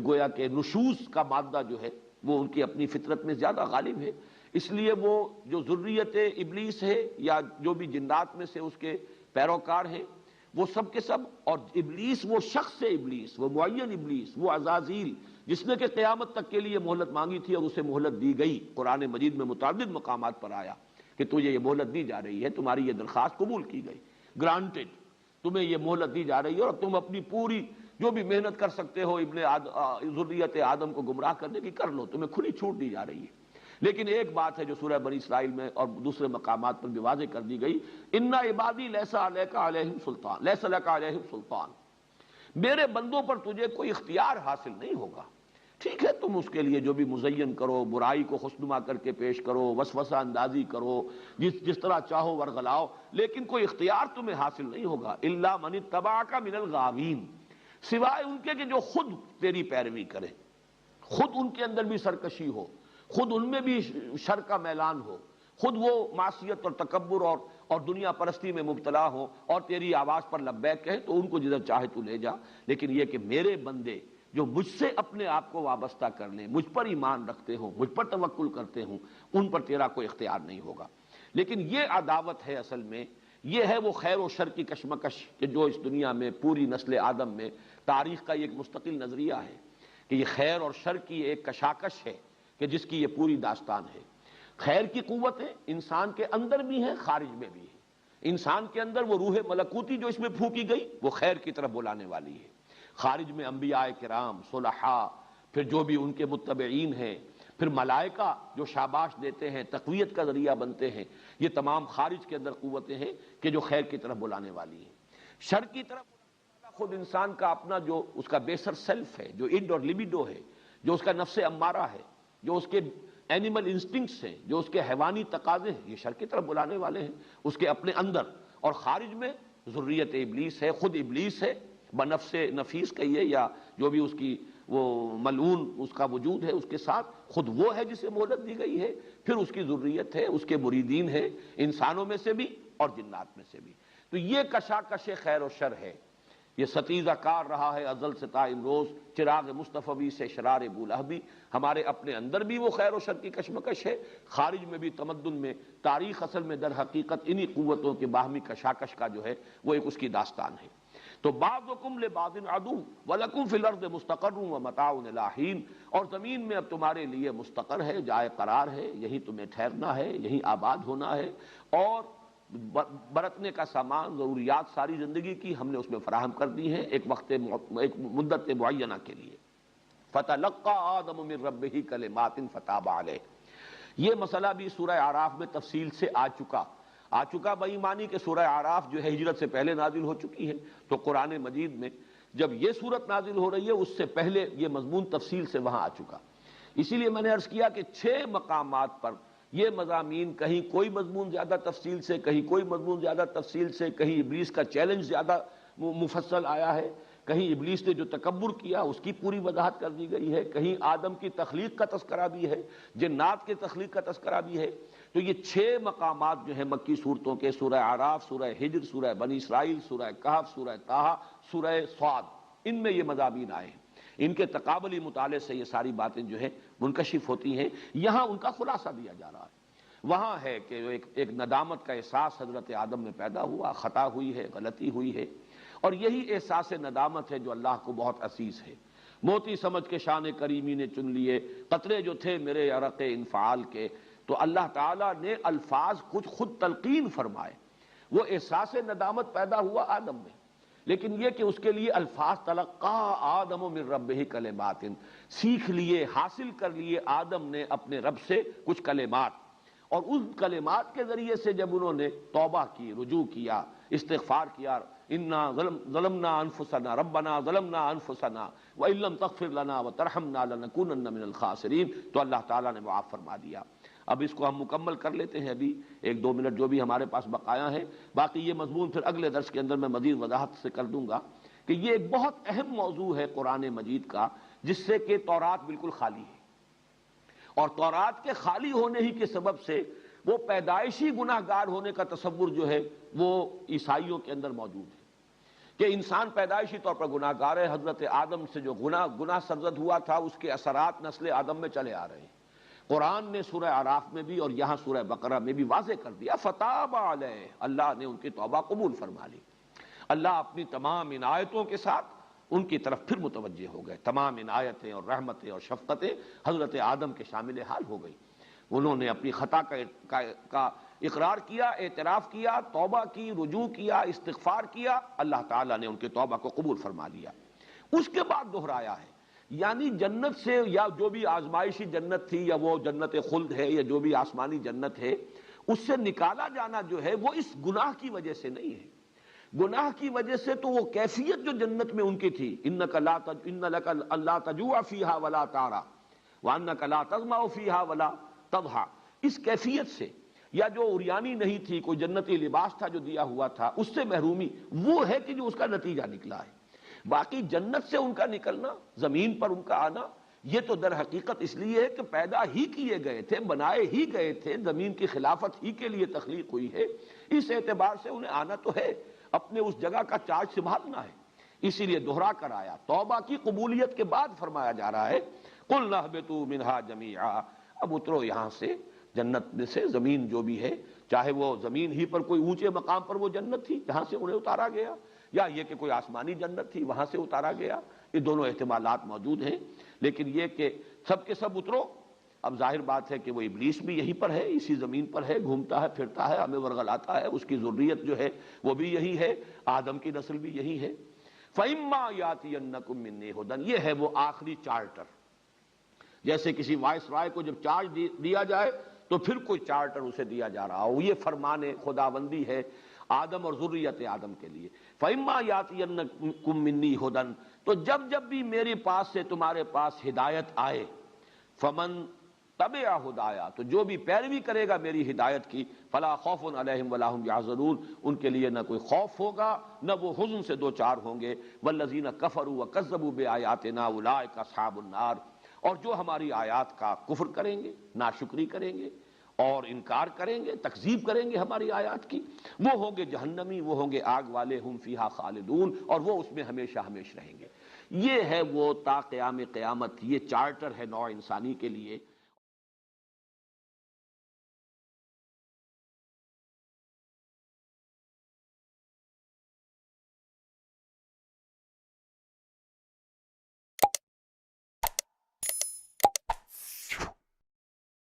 گویا کہ نشوز کا مادہ جو ہے وہ ان کی اپنی فطرت میں زیادہ غالب ہے، اس لیے وہ جو ذریت ابلیس ہے یا جو بھی جنات میں سے اس کے پیروکار ہیں، وہ سب کے سب، اور ابلیس وہ شخص ابلیس، وہ معین ابلیس، وہ عزازیل جس نے کہ قیامت تک کے لیے مہلت مانگی تھی اور اسے مہلت دی گئی، قرآن مجید میں متعدد مقامات پر آیا کہ تجھے یہ مہلت دی جا رہی ہے، تمہاری یہ درخواست قبول کی گئی، گرانٹڈ، تمہیں یہ مہلت دی جا رہی ہے اور تم اپنی پوری جو بھی محنت کر سکتے ہو ذریت آدم کو گمراہ کرنے کی کر لو، تمہیں کھلی چھوٹ دی جا رہی ہے۔ لیکن ایک بات ہے جو سورہ بنی اسرائیل میں اور دوسرے مقامات پر بھی واضح کر دی گئی، ان عبادی لیس علیک علیہم سلطان، لیس لک علیہم سلطان، میرے بندوں پر تجھے کوئی اختیار حاصل نہیں ہوگا۔ ٹھیک ہے، تم اس کے لیے جو بھی مزین کرو، برائی کو خوشنما کر کے پیش کرو، وسوسہ اندازی کرو، جس طرح چاہو ورغلاؤ، لیکن کوئی اختیار تمہیں حاصل نہیں ہوگا، الا من اتبعک من الغاوین، سوائے ان کے کہ جو خود تیری پیروی کرے، خود ان کے اندر بھی سرکشی ہو، خود ان میں بھی شر کا میلان ہو، خود وہ معصیت اور تکبر اور دنیا پرستی میں مبتلا ہو اور تیری آواز پر لبیک کہیں تو ان کو جدھر چاہے تو لے جا، لیکن یہ کہ میرے بندے جو مجھ سے اپنے آپ کو وابستہ کر لیں، مجھ پر ایمان رکھتے ہوں، مجھ پر توکل کرتے ہوں، ان پر تیرا کوئی اختیار نہیں ہوگا۔ لیکن یہ عداوت ہے اصل میں، یہ ہے وہ خیر و شر کی کشمکش کہ جو اس دنیا میں پوری نسل آدم میں تاریخ کا ایک مستقل نظریہ ہے کہ یہ خیر اور شر کی ایک کشاکش ہے کہ جس کی یہ پوری داستان ہے۔ خیر کی قوتیں انسان کے اندر بھی ہیں، خارج میں بھی ہیں۔ انسان کے اندر وہ روح ملکوتی جو اس میں پھونکی گئی وہ خیر کی طرف بلانے والی ہے، خارج میں انبیاء کرام، صلحاء، پھر جو بھی ان کے متبعین ہیں، پھر ملائکہ جو شاباش دیتے ہیں، تقویت کا ذریعہ بنتے ہیں، یہ تمام خارج کے اندر قوتیں ہیں کہ جو خیر کی طرف بلانے والی ہیں۔ شر کی طرف خود انسان کا اپنا جو اس کا بیسر سیلف ہے، جو انڈ اور لیبیڈو ہے، جو اس کا نفس امارہ ہے، جو اس کے اینیمل انسٹنکٹس ہیں، جو اس کے حیوانی تقاضے ہیں، یہ شر کی طرف بلانے والے ہیں اس کے اپنے اندر، اور خارج میں ذریت ابلیس ہے، خود ابلیس ہے، بنفس نفیس کہیے یا جو بھی اس کی وہ ملعون اس کا وجود ہے، اس کے ساتھ خود وہ ہے جسے مہلت دی گئی ہے، پھر اس کی ذریت ہے، اس کے مریدین ہیں، انسانوں میں سے بھی اور جنات میں سے بھی۔ تو یہ کشاکش خیر و شر ہے، یہ ستیزہ کار رہا ہے ازل سے تا امروز، چراغ مصطفی سے شرار بولہبی، ہمارے اپنے اندر بھی وہ خیر و شر کی کشمکش ہے، خارج میں بھی تمدن میں، تاریخ اصل میں در حقیقت انہی قوتوں کے باہمی کشاکش کا جو ہے وہ ایک اس کی داستان ہے۔ تو بعضکم لبعض عدو ولکم فی الارض مستقر ومتاع الی حین، اور زمین میں اب تمہارے لیے مستقر ہے، جائے قرار ہے، یہی تمہیں ٹھہرنا ہے، یہی آباد ہونا ہے، اور برتنے کا سامان، ضروریات ساری زندگی کی ہم نے اس میں فراہم کر دی ہیں ایک مدت معینہ کے لیے۔ فَتَلَقَّى آدَمُ مِن رَبِّهِ كَلِمَاتٍ فَتَابَ عَلَيْهِ، یہ مسئلہ بھی سورہ اعراف میں تفصیل سے آ چکا بے ایمانی کہ سورہ اعراف جو ہے ہجرت سے پہلے نازل ہو چکی ہے، تو قرآن مجید میں جب یہ صورت نازل ہو رہی ہے اس سے پہلے یہ مضمون تفصیل سے وہاں آ چکا، اسی لیے میں نے عرض کیا کہ 6 مقامات پر یہ مضامین، کہیں کوئی مضمون زیادہ تفصیل سے، کہیں کوئی مضمون زیادہ تفصیل سے، کہیں ابلیس کا چیلنج زیادہ مفصل آیا ہے، کہیں ابلیس نے جو تکبر کیا اس کی پوری وضاحت کر دی گئی ہے، کہیں آدم کی تخلیق کا تذکرہ بھی ہے، جنات کے تخلیق کا تذکرہ بھی ہے۔ تو یہ 6 مقامات جو ہیں مکی صورتوں کے، سورہ اعراف، سورہ ہجر، سورہ بنی اسرائیل، سورہ کہف، سورہ طٰہٰ، سورہ صاد، ان میں یہ مضامین آئے ہیں، ان کے تقابلی مطالعے سے یہ ساری باتیں جو ہیں منکشف ہوتی ہیں، یہاں ان کا خلاصہ دیا جا رہا ہے۔ وہاں ہے کہ ایک ندامت کا احساس حضرت آدم میں پیدا ہوا، خطا ہوئی ہے، غلطی ہوئی ہے، اور یہی احساس ندامت ہے جو اللہ کو بہت عزیز ہے۔ موتی سمجھ کے شان کریمی نے چن لیے قطرے جو تھے میرے عرق انفعال کے، تو اللہ تعالیٰ نے الفاظ کچھ خود تلقین فرمائے، وہ احساس ندامت پیدا ہوا آدم میں، لیکن یہ کہ اس کے لیے الفاظ تلقا آدم من ربہ کلمات، سیکھ لیے، حاصل کر لیے آدم نے اپنے رب سے کچھ کلمات، اور ان کلمات کے ذریعے سے جب انہوں نے توبہ کی، رجوع کیا، استغفار کیا، انا ظلمنا انفسنا ربنا ظلمنا انفسنا وان لم تغفر لنا وترحمنا لنکونن من الخاسرین، تو اللہ تعالیٰ نے معاف فرما دیا۔ اب اس کو ہم مکمل کر لیتے ہیں، ابھی 1-2 منٹ جو بھی ہمارے پاس بقایا ہیں، باقی یہ مضمون پھر اگلے درس کے اندر میں مزید وضاحت سے کر دوں گا کہ یہ ایک بہت اہم موضوع ہے قرآن مجید کا، جس سے کہ تورات بالکل خالی ہے، اور تورات کے خالی ہونے ہی کے سبب سے وہ پیدائشی گناہ گار ہونے کا تصور جو ہے وہ عیسائیوں کے اندر موجود ہے کہ انسان پیدائشی طور پر گناہ گار ہے۔ حضرت آدم سے جو گناہ سرزد ہوا تھا اس کے اثرات نسل آدم میں چلے آ رہے ہیں۔ قرآن نے سورہ اعراف میں بھی اور یہاں سورہ بقرہ میں بھی واضح کر دیا، فتاب علیہ، اللہ نے ان کی توبہ قبول فرما لی۔ اللہ اپنی تمام عنایتوں کے ساتھ ان کی طرف پھر متوجہ ہو گئے، تمام عنایتیں اور رحمتیں اور شفقتیں حضرت آدم کے شامل حال ہو گئی۔ انہوں نے اپنی خطا کا اقرار کیا، اعتراف کیا، توبہ کی، رجوع کیا، استغفار کیا، اللہ تعالیٰ نے ان کی توبہ کو قبول فرما لیا۔ اس کے بعد دہرایا ہے، یعنی جنت سے، یا جو بھی آزمائشی جنت تھی، یا وہ جنت خلد ہے، یا جو بھی آسمانی جنت ہے، اس سے نکالا جانا جو ہے وہ اس گناہ کی وجہ سے نہیں ہے۔ گناہ کی وجہ سے تو وہ کیفیت جو جنت میں ان کی تھی، انک لک الا تجوع فیہا ولا تعری وانک لا تظمأ فیہا ولا تضحی، اس کیفیت سے، یا جو عریانی نہیں تھی، کوئی جنتی لباس تھا جو دیا ہوا تھا، اس سے محرومی، وہ ہے کہ جو اس کا نتیجہ نکلا ہے۔ باقی جنت سے ان کا نکلنا، زمین پر ان کا آنا، یہ تو در حقیقت اس لیے ہے کہ پیدا ہی کیے گئے تھے، بنائے ہی گئے تھے، زمین کی خلافت ہی کے لیے تخلیق ہوئی ہے، اس اعتبار سے انہیں آنا تو ہے، اپنے اس جگہ کا چارج سنبھالنا ہے، اسی لیے دوہرا کر آیا۔ توبہ کی قبولیت کے بعد فرمایا جا رہا ہے قُلْ نَهْبِطُوا مِنْهَا جَمِيعًا، اب اترو یہاں سے، جنت میں سے، زمین جو بھی ہے، چاہے وہ زمین ہی پر کوئی اونچے مقام پر وہ جنت تھی جہاں سے انہیں اتارا گیا، یا یہ کہ کوئی آسمانی جنت تھی وہاں سے اتارا گیا، یہ دونوں احتمالات موجود ہیں، لیکن یہ کہ سب کے سب اترو، اب ظاہر بات ہے کہ وہ ابلیس بھی یہیں پر ہے، اسی زمین پر ہے، گھومتا ہے پھرتا ہے، ہمیں ورغلاتا ہے، اس کی ذریت جو ہے وہ بھی یہی ہے، آدم کی نسل بھی یہی ہے۔ فَإِمَّا يَأْتِيَنَّكُم مِّنِّي هُدًى، یہ ہے وہ آخری چارٹر، جیسے کسی وائس رائے کو جب چارج دیا جائے تو پھر کوئی چارٹر اسے دیا جا رہا ہو، یہ فرمان خداوندی ہے آدم اور ذریت آدم کے لیے۔ فَإِمَّا يَأْتِيَنَّكُم مِّنِّي هُدًى، تو جب بھی میرے پاس سے تمہارے پاس ہدایت آئے، فَمَن تَبِعَ هُدَايَا، تو جو بھی پیروی کرے گا میری ہدایت کی، فَلَا خَوْفٌ عَلَيْهِمْ وَلَا هُمْ يَحْزَنُونَ، ان کے لیے نہ کوئی خوف ہوگا نہ وہ حزن سے دوچار ہوں گے۔ وَالَّذِينَ كَفَرُوا وَكَذَّبُوا بِآيَاتِنَا أُولَٰئِكَ أَصْحَابُ النَّارِ، اور جو ہماری آیات کا کفر کریں گے، ناشکری کریں گے اور انکار کریں گے، تکذیب کریں گے ہماری آیات کی، وہ ہوں گے جہنمی، وہ ہوں گے آگ والے، ہم فیہا خالدون، اور وہ اس میں ہمیشہ ہمیش رہیں گے۔ یہ ہے وہ تا قیام قیامت، یہ چارٹر ہے نوع انسانی کے لیے۔